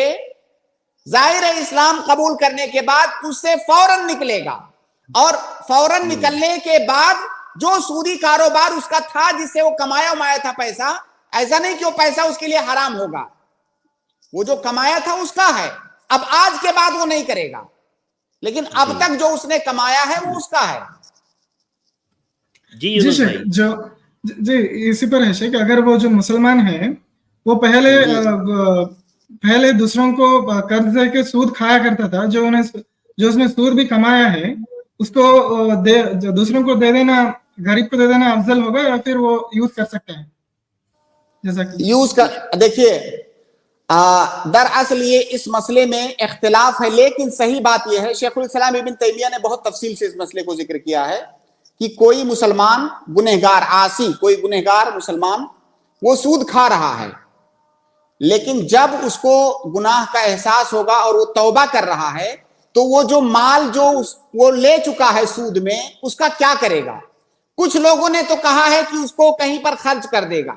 ظاہر اسلام قبول کرنے کے بعد اس سے فوراً نکلے گا. اور فوراً نکلنے کے بعد جو سودی کاروبار اس کا تھا جس سے وہ کمایا تھا پیسہ, ایسا نہیں کہ وہ پیسہ اس کے لیے حرام ہوگا, وہ جو کمایا تھا اس کا ہے. اب آج کے بعد وہ نہیں کرے گا, لیکن اب تک جو اس نے کمایا ہے وہ اس کا ہے. جی شیخ, جی اسی پر ہے شیخ, اگر وہ جو مسلمان ہے وہ پہلے دوسروں کو قرض دے کے سود کھایا کرتا تھا, جو اس نے سود بھی کمایا ہے اس کو دوسروں کو دے دینا, غریب کو دے دینا افضل ہوگا یا پھر وہ یوز کر سکتے ہیں؟ جیسا کہ یوز کر, دیکھیے دراصل یہ اس مسئلے میں اختلاف ہے, لیکن صحیح بات یہ ہے, شیخ الاسلام ابن تیمیہ نے بہت تفصیل سے اس مسئلے کو ذکر کیا ہے کہ کوئی مسلمان گنہگار عاصی, کوئی گنہگار مسلمان وہ سود کھا رہا ہے, لیکن جب اس کو گناہ کا احساس ہوگا اور وہ توبہ کر رہا ہے تو وہ جو مال جو وہ لے چکا ہے سود میں اس کا کیا کرے گا؟ کچھ لوگوں نے تو کہا ہے کہ اس کو کہیں پر خرچ کر دے گا,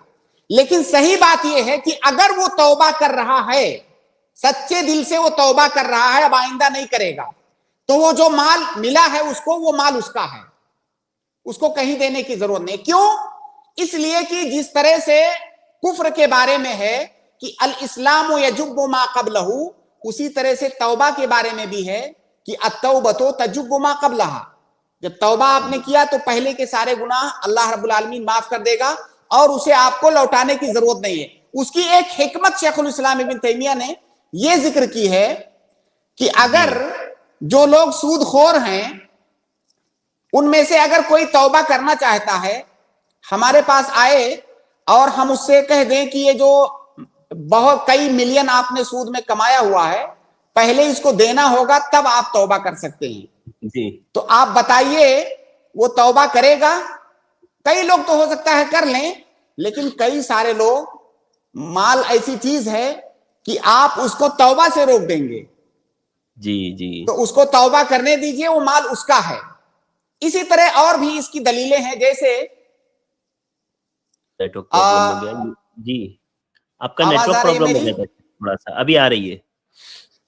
لیکن صحیح بات یہ ہے کہ اگر وہ توبہ کر رہا ہے, سچے دل سے وہ توبہ کر رہا ہے, اب آئندہ نہیں کرے گا, تو وہ جو مال ملا ہے اس کو, وہ مال اس کا ہے, اس کو کہیں دینے کی ضرورت نہیں. کیوں؟ اس لیے کہ جس طرح سے کفر کے بارے میں ہے کہ الاسلام یجب ما قبلہ, اسی طرح سے توبہ کے بارے میں بھی ہے کہ التوبۃ تجب ما قبلہا. جب توبہ آپ نے کیا تو پہلے کے سارے گناہ اللہ رب العالمین معاف کر دے گا اور اسے آپ کو لوٹانے کی ضرورت نہیں ہے. اس کی ایک حکمت شیخ الاسلام ابن تیمیہ نے یہ ذکر کی ہے کہ اگر جو لوگ سود خور ہیں ان میں سے اگر کوئی توبہ کرنا چاہتا ہے, ہمارے پاس آئے اور ہم اس سے کہہ دیں کہ یہ جو بہت کئی ملین آپ نے سود میں کمایا ہوا ہے, پہلے اس کو دینا ہوگا تب آپ توبہ کر سکتے ہیں, تو آپ بتائیے وہ توبہ کرے گا؟ کئی لوگ تو ہو سکتا ہے کر لیں, لیکن کئی سارے لوگ, مال ایسی چیز ہے کہ آپ اس کو توبہ سے روک دیں گے. تو اس کو توبہ کرنے دیجئے, وہ مال اس کا ہے. اسی طرح اور بھی اس کی دلیلیں ہیں, جیسے جی آپ کا نیٹ ورک پرابلم ہو گیا تھا تھوڑا سا, ابھی آ رہی ہے.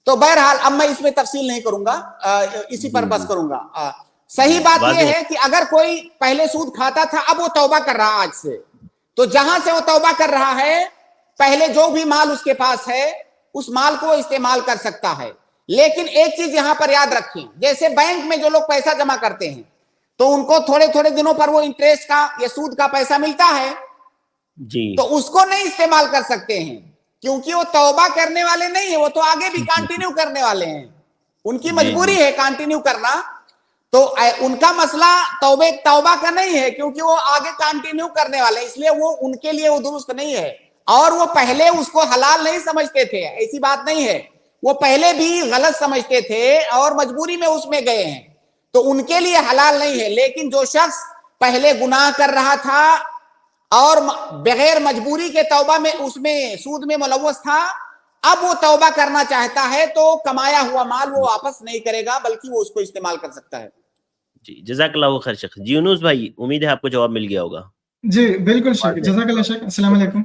تو بہرحال اب میں اس میں تفصیل نہیں کروں گا, اسی پر بس کروں گا. صحیح بات یہ ہے کہ اگر کوئی پہلے سود کھاتا تھا, اب وہ توبہ کر رہا آج سے, تو جہاں سے وہ توبہ کر رہا ہے پہلے جو بھی مال اس کے پاس ہے اس مال کو استعمال کر سکتا ہے. لیکن ایک چیز یہاں پر یاد رکھیں, جیسے بینک میں جو لوگ پیسہ جمع کرتے ہیں تو ان کو تھوڑے تھوڑے دنوں پر وہ انٹریسٹ کا یا سود کا پیسہ ملتا ہے, تو اس کو نہیں استعمال کر سکتے ہیں کیونکہ وہ توبہ کرنے والے نہیں ہیں, وہ تو آگے بھی کنٹینیو کرنے والے ہیں, ان کی مجبوری ہے کنٹینیو کرنا. تو ان کا مسئلہ توبہ کا نہیں ہے کیونکہ وہ آگے کنٹینیو کرنے والے ہیں, اس لیے وہ ان کے لیے وہ درست نہیں ہے. اور وہ پہلے اس کو حلال نہیں سمجھتے تھے, ایسی بات نہیں ہے, وہ پہلے بھی غلط سمجھتے تھے اور مجبوری میں اس میں گئے ہیں, تو ان کے لیے حلال نہیں ہے. لیکن جو شخص پہلے گناہ کر رہا تھا اور بغیر مجبوری کے توبہ میں اس میں سود میں ملوث تھا, اب وہ توبہ کرنا چاہتا ہے تو کمایا ہوا مال وہ واپس نہیں کرے گا بلکہ وہ اس کو استعمال کر سکتا ہے. جی جزاک اللہ خیر شیخ. جی یونس بھائی امید ہے آپ کو جواب مل گیا ہوگا. جی بالکل شیخ, جزاک اللہ شیخ. السلام علیکم.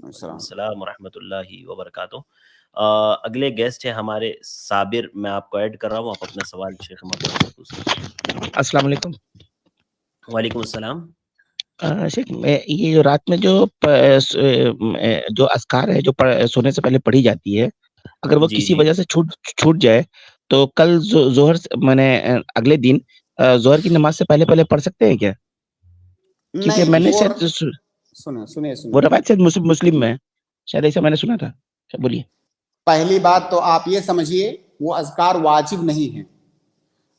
السلام ورحمۃ اللہ وبرکاتہ. اگلے گیسٹ ہے ہمارے صابر, میں آپ کو ایڈ کر رہا ہوں, آپ اپنا سوال شیخ محترم سے پوچھیں. السلام علیکم. وعلیکم السلام. شیخ یہ جو رات میں جو اذکار ہے جو سونے سے پہلے پڑھی جاتی ہے, اگر وہ کسی وجہ سے چھوٹ جائے تو کل ظہر میں نے اگلے دن ظہر کی نماز سے پہلے پڑھ سکتے ہیں کیا؟ کیونکہ میں نے وہ روایت سے مسلم میں شاید ایسا میں نے سنا تھا. بولیے. پہلی بات تو آپ یہ سمجھیے وہ اذکار واجب نہیں ہے.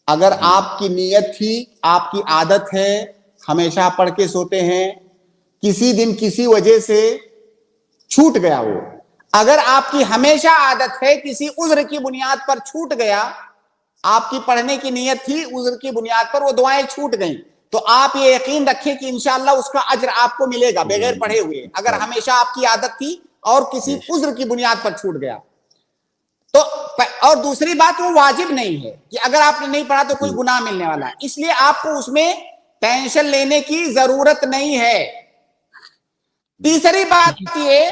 اگر آپ کی نیت تھی, آپ کی عادت ہے, ہمیشہ پڑھ کے سوتے ہیں, کسی دن کسی وجہ سے چھوٹ گیا وہ, اگر آپ کی ہمیشہ عادت ہے, کسی عذر کی بنیاد پر چھوٹ گیا, آپ کی پڑھنے کی نیت تھی, عذر کی بنیاد پر وہ دعائیں چھوٹ گئیں, تو آپ یہ یقین رکھیں کہ انشاءاللہ اس کا اجر آپ کو ملے گا بغیر پڑھے ہوئے. اگر ہمیشہ آپ کی عادت تھی اور کسی عذر کی بنیاد پر چھوٹ گیا تو, اور دوسری بات وہ واجب نہیں ہے کہ اگر آپ نے نہیں پڑھا تو کوئی گناہ ملنے والا ہے, اس لیے آپ کو اس میں ٹینشن لینے کی ضرورت نہیں ہے. تیسری بات یہ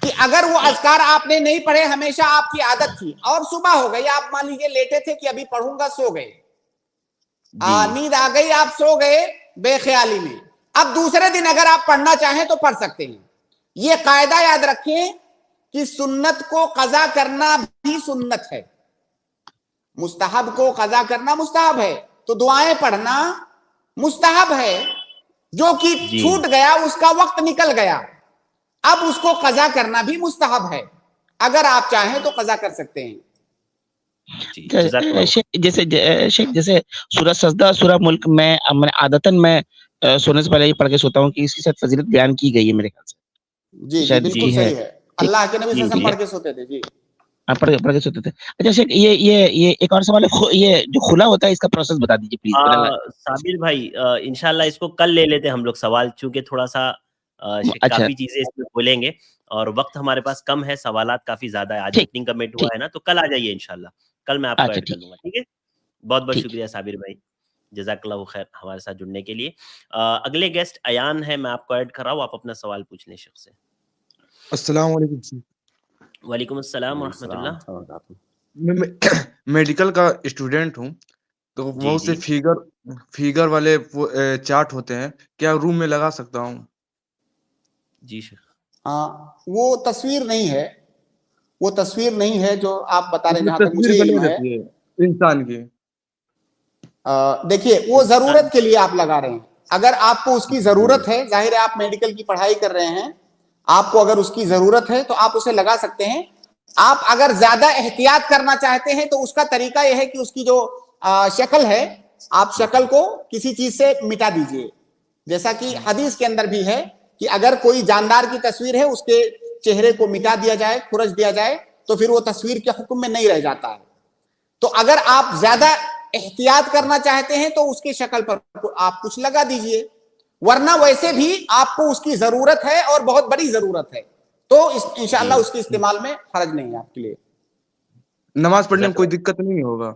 کہ اگر وہ اذکار آپ نے نہیں پڑھے, ہمیشہ آپ کی عادت تھی اور صبح ہو گئی, آپ مان لیجیے لیٹے تھے کہ ابھی پڑھوں گا, سو گئے, نیند آ گئی, آپ سو گئے بے خیالی میں, اب دوسرے دن اگر آپ پڑھنا چاہیں تو پڑھ سکتے ہیں. یہ قاعدہ یاد رکھیں کہ سنت کو قضا کرنا بھی سنت ہے, مستحب کو قضا کرنا مستحب ہے, تو دعائیں پڑھنا مستحب ہے. جو کہ چھوٹ گیا اس کا وقت نکل گیا, اب اس کو قضا کرنا بھی مستحب ہے, اگر آپ چاہیں تو قضا کر سکتے ہیں. جیسے سورہ سجدہ, سورہ ملک میں عادتاً میں سونے سے پہلے یہ پڑھ کے سوتا ہوں کہ اس کی شاید فضیلت بیان کی گئی ہے میرے خیال سے. جی بالکل صحیح ہے, اللہ کے نبی صلی اللہ علیہ وسلم پڑھ کے سوتے تھے. جی پڑھ کے سوتے تھے. اچھا شیخ یہ ایک اور سوال ہے, یہ جو کھلا ہوتا ہے اس کا پروسیس بتا دیجیے پلیز. صابر بھائی انشاءاللہ اس کو کل لے لیتے ہم لوگ سوال, چونکہ تھوڑا سا کافی چیزیں اس میں بولیں گے اور وقت ہمارے پاس کم ہے, سوالات کافی زیادہ ہے, آج میٹنگ کا میٹ ہوا ہے نا, تو کل آ جائیے انشاءاللہ, کل میں آپ کو ایڈ کر لوں گا. ٹھیک ہے, بہت بہت شکریہ صابر بھائی, جزاک اللہ خیر ہمارے ساتھ جڑنے کے لیے. اگلے گیسٹ ایان ہے, میں آپ کو ایڈ کر رہا ہوں, آپ اپنا سوال پوچھ لیں شخص سے. السلام علیکم. وعلیکم السلام ورحمۃ اللہ. میں میڈیکل کا اسٹوڈنٹ ہوں, تو بہت سے فیگر والے چارٹ ہوتے ہیں, کیا روم میں لگا سکتا ہوں؟ جی شیخ. وہ تصویر نہیں ہے, وہ تصویر نہیں ہے جو آپ بتا رہے ہیں, جہاں تک مجھے علم ہے انسان کی. دیکھیے وہ ضرورت کے لیے آپ لگا رہے ہیں, اگر آپ کو اس کی ضرورت ہے, ظاہر ہے آپ میڈیکل کی پڑھائی کر رہے ہیں, آپ کو اگر اس کی ضرورت ہے تو آپ اسے لگا سکتے ہیں. آپ اگر زیادہ احتیاط کرنا چاہتے ہیں تو اس کا طریقہ یہ ہے کہ اس کی جو شکل ہے, آپ شکل کو کسی چیز سے مٹا دیجئے, جیسا کہ حدیث کے اندر بھی ہے کہ اگر کوئی جاندار کی تصویر ہے, اس کے چہرے کو مٹا دیا جائے, کھرچ دیا جائے, تو پھر وہ تصویر کے حکم میں نہیں رہ جاتا ہے. تو اگر آپ زیادہ احتیاط کرنا چاہتے ہیں تو اس کی شکل پر آپ کچھ لگا دیجئے, ورنہ ویسے بھی آپ کو اس کی ضرورت ہے اور بہت بڑی ضرورت ہے, تو انشاءاللہ اس کے استعمال میں حرج نہیں ہے آپ کے لیے. نماز پڑھنے میں کوئی دقت نہیں ہوگا؟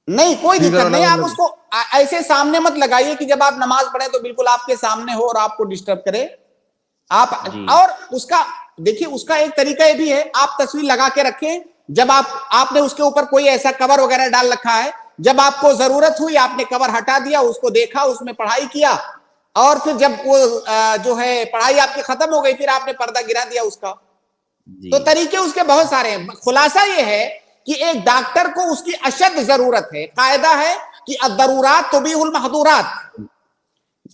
نہیں, کوئی دقت نہیں. آپ اس کو ایسے سامنے مت لگائیے کہ جب آپ نماز پڑھیں تو بالکل آپ کے سامنے ہو اور آپ کو ڈسٹرب کرے. آپ اور اس کا دیکھیے, اس کا ایک طریقہ یہ بھی ہے, آپ تصویر لگا کے رکھیں, جب آپ نے اس کے اوپر کوئی ایسا کور وغیرہ ڈال رکھا ہے, جب آپ کو ضرورت ہوئی آپ نے کور ہٹا دیا, اس کو دیکھا, اس میں پڑھائی کیا, اور پھر جب وہ جو ہے پڑھائی آپ کی ختم ہو گئی, پھر آپ نے پردہ گرا دیا اس کا. تو طریقے اس کے بہت سارے ہیں. خلاصہ یہ ہے کہ ایک ڈاکٹر کو اس کی اشد ضرورت ہے, قاعدہ ہے کہ الضرورات تبیح المحظورات,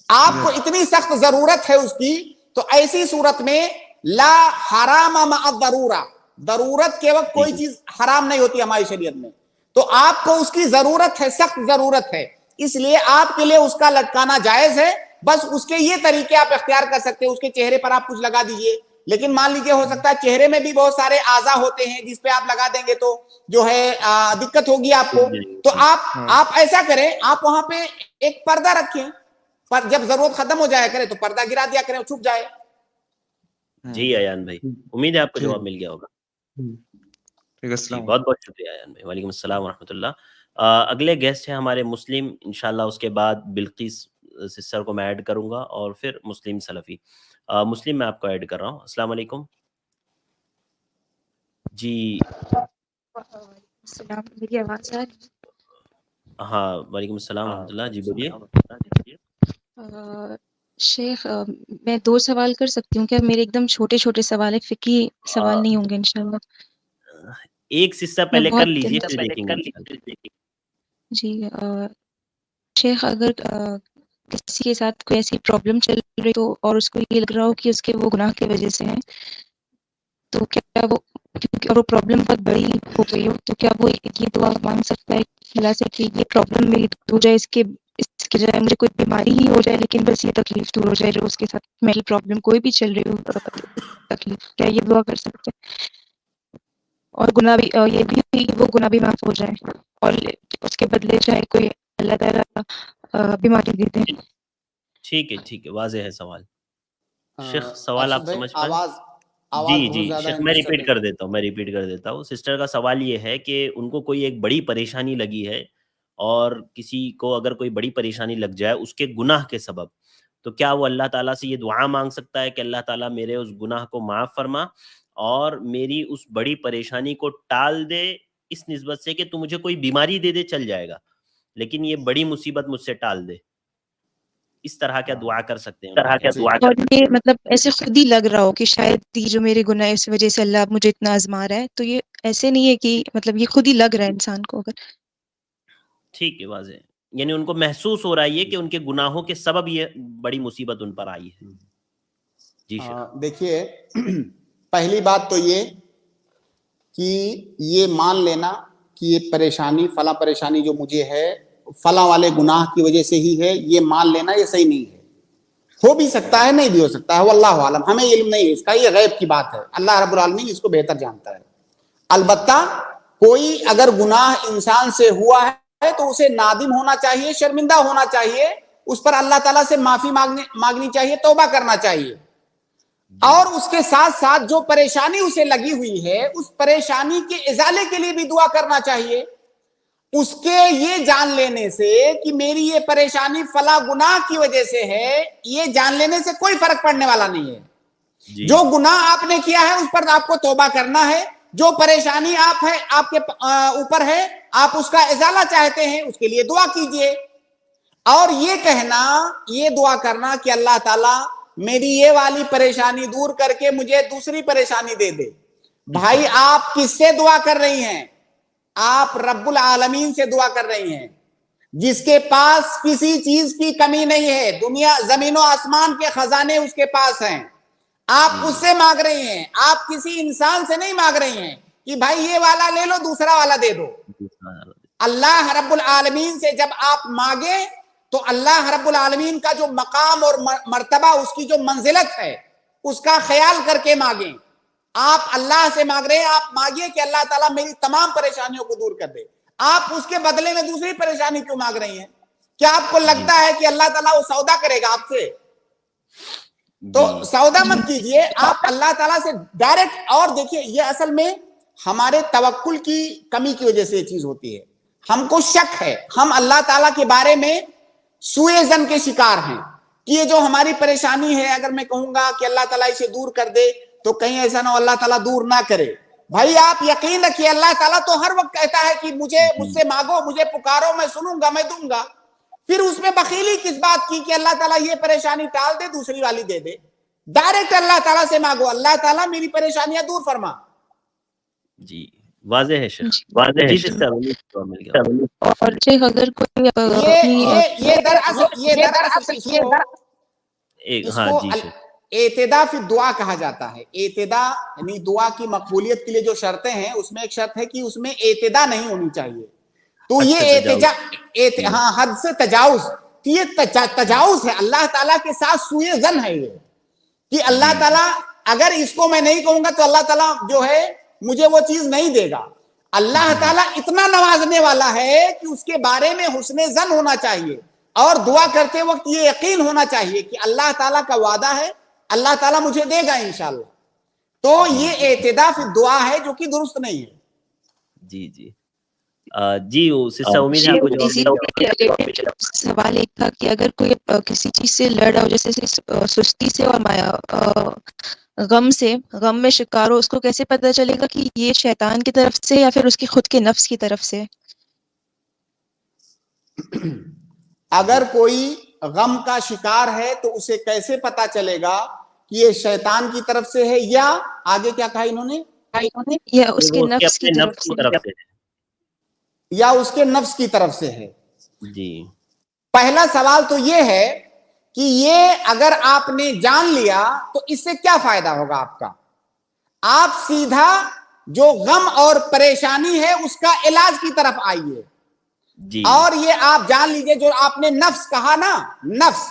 آپ کو اتنی سخت ضرورت ہے اس کی, تو ایسی صورت میں لا حرام مع الضرورہ, ضرورت کے وقت کوئی چیز حرام نہیں ہوتی ہماری شریعت میں, تو آپ کو اس کی ضرورت ہے, سخت ضرورت ہے, اس لیے آپ کے لیے اس کا لٹکانا جائز ہے. بس اس کے یہ طریقے آپ اختیار کر سکتے ہیں, اس کے چہرے پر آپ کچھ لگا دیجئے, لیکن مان لیجئے ہو سکتا ہے چہرے میں بھی بہت سارے اعضاء ہوتے ہیں جس پہ آپ لگا دیں گے تو جو ہے دقت ہوگی آپ کو, تو آپ ایسا کریں, آپ وہاں پہ ایک پردہ رکھیں, پر جب ضرورت ختم ہو جایا کرے تو پردہ گرا دیا کریں, چھپ جائے. جی ایان بھائی، امید ہے آپ کو ٹھیک جواب مل گیا ہوگا. ٹھیک ہے، جی السلام بہت بہت شکریہ ایان بھائی. وعلیکم السلام ورحمۃ اللہ. اگلے گیسٹ ہیں ہمارے مسلم، انشاءاللہ اس کے بعد بلقیس سسٹر کو میں ایڈ کروں گا اور پھر مسلم سلفی. مسلم میں آپ کو ایڈ کر رہا ہوں. السلام علیکم. جی السلام، میری آواز آ رہی ہاں، وعلیکم السلام ورحمۃ اللہ. جی بولیے. ہے؟ شیخ، میں 2 سوال کر سکتی ہوں کیا؟ میرے ایک دم چھوٹے چھوٹے سوال ہے، فقہی سوال نہیں ہوں گے انشاءاللہ. ایک سسٹر میں پہلے کر بہت لیجیے پھر دیکھیں گے انشاءاللہ. جی شیخ، اگر کسی کے ساتھ کوئی ایسی پرابلم چل رہی ہو اور اس کو یہ لگ رہا ہو کہ اس کے وہ گناہ کی وجہ سے ہیں، تو کیا وہ، کیونکہ اور وہ پرابلم بہت بڑی ہو گئی ہو، تو کیا وہ یہ دعا مانگ سکتا ہے اللہ سے کہ یہ پرابلم میری دور ہو جائے، اس کے جائے مجھے کوئی بیماری ہی ہو جائے لیکن بس یہ تکلیف دور ہو جائے جو اس کے ساتھ میری پرابلم کوئی بھی چل رہی ہو تکلیف، کیا یہ دعا کر سکتے ہیں؟ اور گناہ بھی یہ بھی وہ گناہ بھی معاف ہو جائے اور اس کے بدلے چاہے کوئی اللہ تعالیٰ بیماری دے دیں. ٹھیک ہے، واضح ہے سوال. شیخ سوال ارشد آپ بھائی، سمجھ پائیں؟ آواز جی بہت زیادہ شیخ میں ریپیٹ کر دیتا ہوں. سسٹر کا سوال یہ ہے کہ ان کو کوئی ایک بڑی پریشانی لگی ہے، اور کسی کو اگر کوئی بڑی پریشانی لگ جائے اس کے گناہ کے سبب، تو کیا وہ اللہ تعالیٰ سے یہ دعا مانگ سکتا ہے کہ اللہ تعالیٰ میرے اس گناہ کو معاف فرما اور میری اس بڑی پریشانی کو ٹال دے، اس نسبت سے کہ تو مجھے کوئی بیماری دے دے چل جائے گا لیکن یہ بڑی مصیبت مجھ سے ٹال دے؟ اس طرح کیا دعا کر سکتے ہیں ان کے خیال میں؟ اور یہ مطلب ایسے خود ہی لگ رہا ہو کہ شاید یہ جو میرے گناہ اس وجہ سے اللہ مجھے اتنا آزما رہا ہے، تو یہ ایسے نہیں ہے کہ مطلب یہ خود ہی لگ رہا ہے انسان کو. اگر ٹھیک ہے، واضح ہے. یعنی ان کو محسوس ہو رہا ہے یہ کہ ان کے گناہوں کے سبب یہ بڑی مصیبت ان پر آئی ہے. جی شیخ. دیکھیے، پہلی بات تو یہ کہ یہ مان لینا کہ یہ پریشانی، فلاں پریشانی جو مجھے ہے فلاں والے گناہ کی وجہ سے ہی ہے، یہ مان لینا یہ صحیح نہیں ہے. ہو بھی سکتا ہے، نہیں بھی ہو سکتا ہے، واللہ عالم، ہمیں علم نہیں ہے اس کا، یہ غیب کی بات ہے، اللہ رب العالمین اس کو بہتر جانتا ہے. البتہ کوئی اگر گناہ انسان سے ہوا ہے تو اسے نادم ہونا چاہیے، شرمندہ ہونا چاہیے، اس پر اللہ تعالیٰ سے معافی مانگنی چاہیے، توبہ کرنا چاہیے. اور اس کے ساتھ ساتھ جو پریشانی اسے لگی ہوئی ہے اس پریشانی کے ازالے کے لیے بھی دعا کرنا چاہیے. اس کے یہ جان لینے سے کہ میری یہ پریشانی فلاں گناہ کی وجہ سے ہے، یہ جان لینے سے کوئی فرق پڑنے والا نہیں ہے. جو گناہ آپ نے کیا ہے اس پر آپ کو توبہ کرنا ہے، جو پریشانی آپ کے اوپر ہے آپ اس کا ازالہ چاہتے ہیں، اس کے لیے دعا کیجئے. اور یہ کہنا، یہ دعا کرنا کہ اللہ تعالیٰ میری یہ والی پریشانی دور کر کے مجھے دوسری پریشانی دے دے. بھائی آپ کس سے دعا کر رہی ہیں؟ آپ رب العالمین سے دعا کر رہی ہیں جس کے پاس کسی چیز کی کمی نہیں ہے، دنیا زمین و آسمان کے خزانے اس کے پاس ہیں. آپ اس سے مانگ رہی ہیں، آپ کسی انسان سے نہیں مانگ رہی ہیں کہ بھائی یہ والا لے لو دوسرا والا دے دو. اللہ رب العالمین سے جب آپ مانگیں تو اللہ رب العالمین کا جو مقام اور مرتبہ، اس کی جو منزلت ہے اس کا خیال کر کے مانگیں. آپ اللہ سے مانگ رہے ہیں، آپ مانگیے کہ اللہ تعالیٰ میری تمام پریشانیوں کو دور کر دے. آپ اس کے بدلے میں دوسری پریشانی کیوں مانگ رہی ہیں؟ کیا آپ کو لگتا ہے کہ اللہ تعالیٰ وہ سودا کرے گا آپ سے؟ تو سودا مت کیجئے، آپ اللہ تعالیٰ سے ڈائریکٹ. اور دیکھیے، یہ اصل میں ہمارے توکل کی کمی کی وجہ سے یہ چیز ہوتی ہے. ہم کو شک ہے، ہم اللہ تعالیٰ کے بارے میں سوء ظن کے شکار ہیں کہ یہ جو ہماری پریشانی ہے اگر میں کہوں گا کہ اللہ تعالیٰ اسے دور کر دے تو کہیں ایسا نہ ہو اللہ تعالیٰ دور نہ کرے. بھائی آپ یقین رکھیے اللہ تعالیٰ تو ہر وقت کہتا ہے کہ مجھ سے مانگو، مجھے پکارو، میں سنوں گا، میں دوں گا. پھر اس میں بخیلی کس بات کی کہ اللہ تعالیٰ یہ پریشانی ٹال دے دوسری والی دے دے؟ ڈائریکٹ اللہ تعالیٰ سے مانگو، اللہ تعالیٰ میری پریشانیاں دور فرما. جی واضح ہے شیخ، واضح ہے شیخ. اور شیخ اگر کوئی یہ دراصل اس کو اعتداء فی دعا کہا جاتا ہے. اعتداء یعنی دعا کی مقبولیت کے لیے جو شرطیں ہیں اس میں ایک شرط ہے کہ اس میں اعتداء نہیں ہونی چاہیے. تو یہ ہاں، حد سے تجاوز، یہ تجاوز ہے اللہ تعالیٰ کے ساتھ سوء ظن ہے یہ کہ اللہ تعالیٰ اگر اس کو میں نہیں کہوں گا تو اللہ تعالیٰ جو ہے مجھے وہ چیز نہیں دے گا. اللہ تعالیٰ اتنا نوازنے والا ہے کہ اس کے بارے میں حسن ظن ہونا چاہیے اور دعا کرتے وقت یہ یقین ہونا چاہیے کہ اللہ تعالیٰ کا وعدہ ہے اللہ تعالیٰ مجھے دے گا انشاءاللہ. تو یہ اعتداء فی دعا ہے جو کہ درست نہیں ہے. جی جی جی سسٹر امید ہے آپ کو جواب سوال ایک تھا کہ اگر کوئی کسی چیز سے لڑ رہا ہو، جیسے سستی سے اور غم میں شکار ہو، اس کو کیسے پتہ چلے گا کہ یہ شیطان کی طرف سے یا پھر اس کی خود کے نفس کی طرف سے؟ اگر کوئی غم کا شکار ہے تو اسے کیسے پتا چلے گا کہ یہ شیطان کی طرف سے ہے یا آگے کیا کہا انہوں نے، یا اس کے نفس کی طرف سے؟ یا اس کے نفس کی طرف سے ہے. جی پہلا سوال تو یہ ہے کہ یہ اگر آپ نے جان لیا تو اس سے کیا فائدہ ہوگا آپ کا؟ آپ سیدھا جو غم اور پریشانی ہے اس کا علاج کی طرف آئیے. جی اور یہ آپ جان لیجئے جو آپ نے نفس کہا نا، نفس،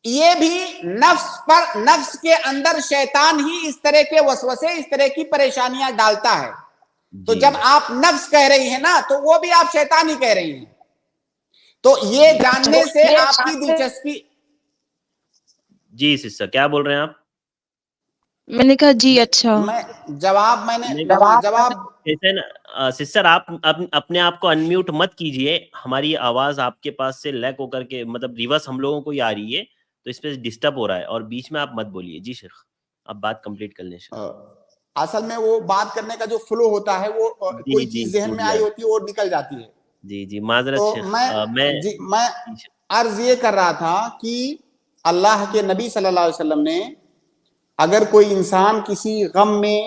یہ بھی نفس کے اندر شیطان ہی اس طرح کے وسوسے، اس طرح کی پریشانیاں ڈالتا ہے. تو جب آپ نفس کہہ رہی ہیں نا تو وہ بھی آپ شیطان ہی کہہ رہی ہیں. تو یہ جاننے سے آپ کی دلچسپی. جی سسٹر کیا بول رہے ہیں آپ؟ میں نے کہا جی اچھا. سسٹر آپ اپنے آپ کو انمیوٹ مت کیجئے، ہماری آواز آپ کے پاس سے لیک ہو کر کے مطلب ریورس ہم لوگوں کو ہی آ رہی ہے، تو اس پہ ڈسٹرب ہو رہا ہے اور بیچ میں آپ مت بولیے. جی شیخ آپ بات کمپلیٹ کر لیں. اصل میں وہ بات کرنے کا جو فلو ہوتا ہے وہ کوئی چیز ذہن میں آئی ہوتی ہے اور نکل جاتی ہے. جی جی معذرت شیخ. میں عرض یہ کر رہا تھا کہ اللہ کے نبی صلی اللہ علیہ وسلم نے اگر کوئی انسان کسی غم میں،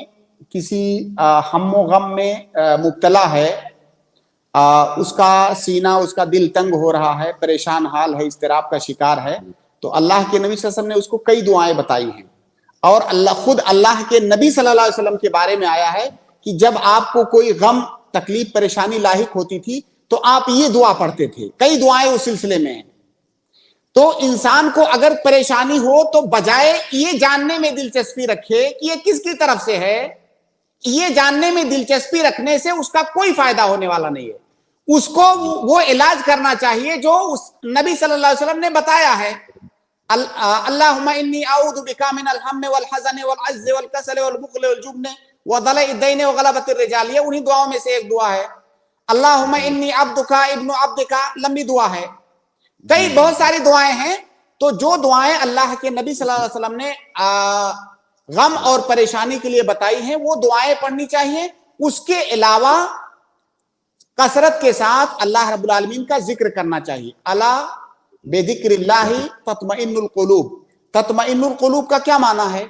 کسی ہم و غم میں مبتلا ہے، اس کا سینہ، اس کا دل تنگ ہو رہا ہے، پریشان حال ہے، اضطراب کا شکار ہے، تو اللہ کے نبی صلی اللہ علیہ وسلم نے اس کو کئی دعائیں بتائی ہیں. اور خود اللہ کے نبی صلی اللہ علیہ وسلم کے بارے میں آیا ہے کہ جب آپ کو کوئی غم، تکلیف، پریشانی لاحق ہوتی تھی تو آپ یہ دعا پڑھتے تھے. کئی دعائیں اس سلسلے میں ہیں. تو انسان کو اگر پریشانی ہو تو بجائے یہ جاننے میں دلچسپی رکھے کہ یہ کس کی طرف سے ہے، یہ جاننے میں دلچسپی رکھنے سے اس کا کوئی فائدہ ہونے والا نہیں ہے. اس کو وہ علاج کرنا چاہیے جو اس نبی صلی اللہ علیہ وسلم نے بتایا ہے. اللہم انی اعوذ بک من الہم والحزن والعجز والکسل والبخل والجبن وضلع الدین وغلبۃ الرجال. یہ انہی دعاؤں میں سے ایک دعا ہے. اللہم انی عبدک ابن عبدک، لمبی دعا ہے. کئی بہت ساری دعائیں ہیں. تو جو دعائیں اللہ کے نبی صلی اللہ علیہ وسلم نے غم اور پریشانی کے لیے بتائی ہیں وہ دعائیں پڑھنی چاہیے. اس کے علاوہ کثرت کے ساتھ اللہ رب العالمین کا ذکر کرنا چاہیے. الا بذکر اللہ تطمئن القلوب. تطمئن القلوب کا کیا معنی ہے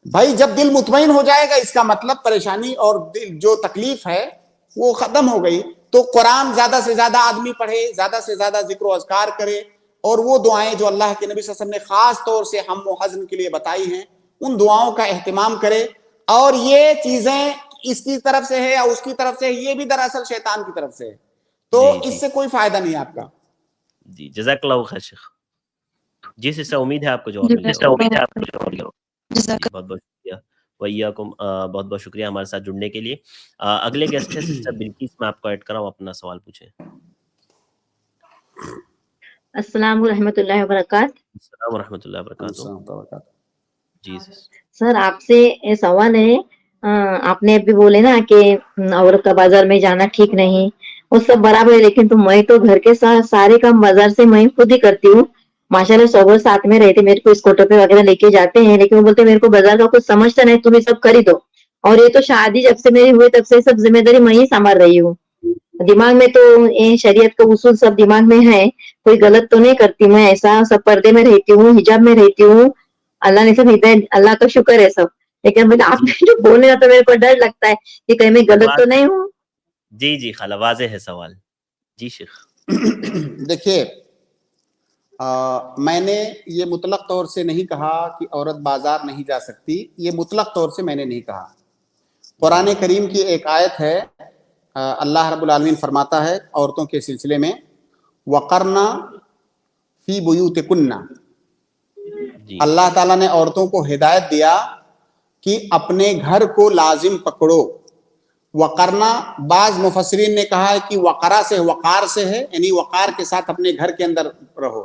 بھائی؟ جب دل مطمئن ہو جائے گا اس کا مطلب پریشانی اور جو تکلیف ہے وہ ختم ہو گئی. تو قرآن زیادہ سے زیادہ آدمی پڑھے، زیادہ سے زیادہ ذکر و اذکار کرے، اور وہ دعائیں جو اللہ کے نبی صلی اللہ علیہ وسلم نے خاص طور سے ہم و حزن کے لیے بتائی ہیں ان دعاؤں کا اہتمام کرے. اور یہ چیزیں اس کی طرف سے ہے یا اس کی طرف سے ہے، یہ بھی دراصل شیطان کی طرف سے ہے. تو اس سے کوئی فائدہ نہیں آپ کا. جی جزاک اللہ خیر شیخ. جی سسٹر امید ہے آپ کو جواب مل گیا. بہت بہت شکریہ. وإیاکم بہت بہت شکریہ ہمارے ساتھ جڑنے کے لیے. اگلے گیسٹ ہے سسٹر بلقیس، میں آپ کو ایڈ کراؤں، اپنا سوال پوچھیں. السلام ورحمۃ اللہ وبرکاتہ. السلام ورحمۃ اللہ وبرکاتہ. جی سر آپ سے سوال ہے. آپ نے ابھی بولے نا کہ عورت کا بازار میں جانا ٹھیک نہیں، وہ سب برابر ہے، لیکن میں تو گھر کے سارے کام بازار سے میں خود ہی کرتی ہوں. ماشاءاللہ صحبت ساتھ میں رہتے، میرے کو اسکوٹر پہ وغیرہ لے کے جاتے ہیں، لیکن وہ بولتے میرے کو بازار کا کچھ سمجھتا نہیں، تم ہی سب کر ہی دو. اور یہ تو شادی جب سے میری ہوئی تب سے سب ذمہ داری میں ہی سنبھال رہی ہوں. دماغ میں تو شریعت کا اصول سب دماغ میں ہے، کوئی غلط تو نہیں کرتی میں، ایسا سب پردے میں رہتی ہوں، حجاب میں رہتی ہوں. اللہ نے سب ہدایت، اللہ کا شکر ہے سب. لیکن آپ جو بولے تو میرے کو ڈر لگتا ہے کہ کہیں میں غلط تو نہیں ہوں. جی جی خالہ واضح ہے سوال. جی شیخ دیکھیے، میں نے یہ مطلق طور سے نہیں کہا کہ عورت بازار نہیں جا سکتی، یہ مطلق طور سے میں نے نہیں کہا. قرآن کریم کی ایک آیت ہے، اللہ رب العالمین فرماتا ہے عورتوں کے سلسلے میں وَقَرْنَ فِي بُيُوتِكُنَّ. اللہ تعالیٰ نے عورتوں کو ہدایت دیا کہ اپنے گھر کو لازم پکڑو. وقرنا، بعض مفسرین نے کہا ہے کہ وقرا سے وقار سے ہے، یعنی وقار کے ساتھ اپنے گھر کے اندر رہو.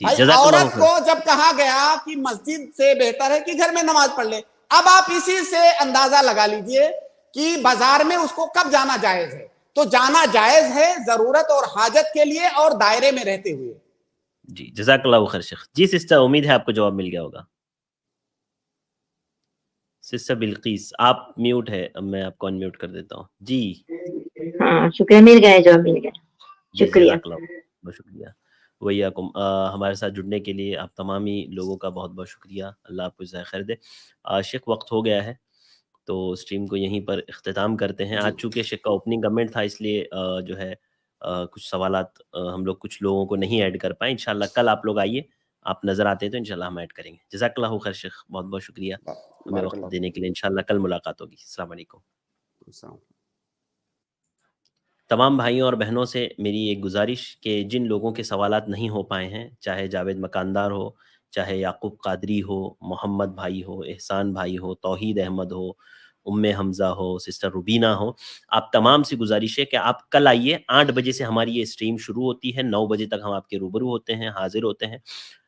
بھائی جزاک اللہ عورت کو جب کہا گیا کہ مسجد سے بہتر ہے کہ گھر میں نماز پڑھ لے، اب آپ اسی سے اندازہ لگا لیجئے کہ بازار میں اس کو کب جانا جائز ہے. تو جانا جائز ہے ضرورت اور حاجت کے لیے اور دائرے میں رہتے ہوئے. جی جزاک اللہ خیر شیخ. جی سسٹر، امید ہے آپ کو جواب مل گیا ہوگا. سسٹر بلقیس آپ میوٹ ہے، اب میں آپ کو ان میوٹ کر دیتا ہوں. جی ہاں شکریہ، مل گیا جواب مل گیا. جی شکریہ. جزاک اللہ، بہت شکریہ. ویاکم ہمارے ساتھ جڑنے کے لیے آپ تمام ہی لوگوں کا بہت بہت شکریہ. اللہ آپ کو جزائے خیر دے. شیخ وقت ہو گیا ہے تو اسٹریم کو یہیں پر اختتام کرتے ہیں. آج چونکہ شیخ کا اوپننگ کمنٹ تھا اس لیے جو ہے کچھ سوالات ہم لوگ کچھ لوگوں کو نہیں ایڈ کر پائیں. انشاءاللہ کل آپ لوگ آئیے، آپ نظر آتے ہیں تو انشاءاللہ ہم ایڈ کریں گے. جزاک اللہ خیر شیخ، بہت بہت شکریہ ہمیں وقت دینے کے لیے. انشاءاللہ کل ملاقات ہوگی. السلام علیکم. تمام بھائیوں اور بہنوں سے میری ایک گزارش کہ جن لوگوں کے سوالات نہیں ہو پائے ہیں، چاہے جاوید مکاندار ہو، چاہے یعقوب قادری ہو، محمد بھائی ہو، احسان بھائی ہو، توحید احمد ہو، ام حمزہ ہو، سسٹر روبینہ ہو، آپ تمام سے گزارش ہے کہ آپ کل آئیے. 8 بجے سے ہماری یہ اسٹریم شروع ہوتی ہے، 9 بجے تک ہم آپ کے روبرو ہوتے ہیں، حاضر ہوتے ہیں.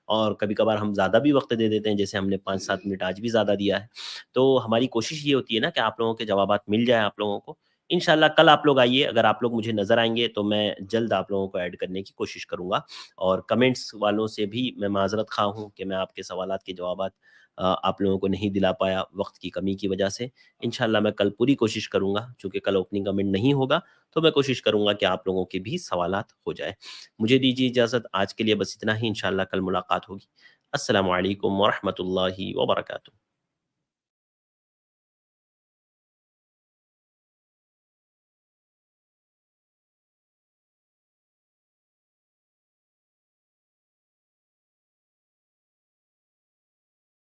اور کبھی کبھار ہم زیادہ بھی وقت دے دیتے ہیں، جیسے ہم نے 5-7 منٹ آج بھی زیادہ دیا ہے. تو ہماری کوشش یہ ہوتی ہے نا کہ آپ لوگوں کے جوابات مل جائے آپ لوگوں کو. انشاءاللہ کل آپ لوگ آئیے. اگر آپ لوگ مجھے نظر آئیں گے تو میں جلد آپ لوگوں کو ایڈ کرنے کی کوشش کروں گا. اور کمنٹس والوں سے بھی میں معذرت خواہ ہوں کہ میں آپ کے سوالات کے جوابات آپ لوگوں کو نہیں دلا پایا وقت کی کمی کی وجہ سے. انشاءاللہ میں کل پوری کوشش کروں گا، چونکہ کل اوپننگ کمنٹ نہیں ہوگا تو میں کوشش کروں گا کہ آپ لوگوں کے بھی سوالات ہو جائے. مجھے دیجیے اجازت، آج کے لیے بس اتنا ہی. انشاءاللہ کل ملاقات ہوگی. السلام علیکم ورحمۃ اللہ وبرکاتہ.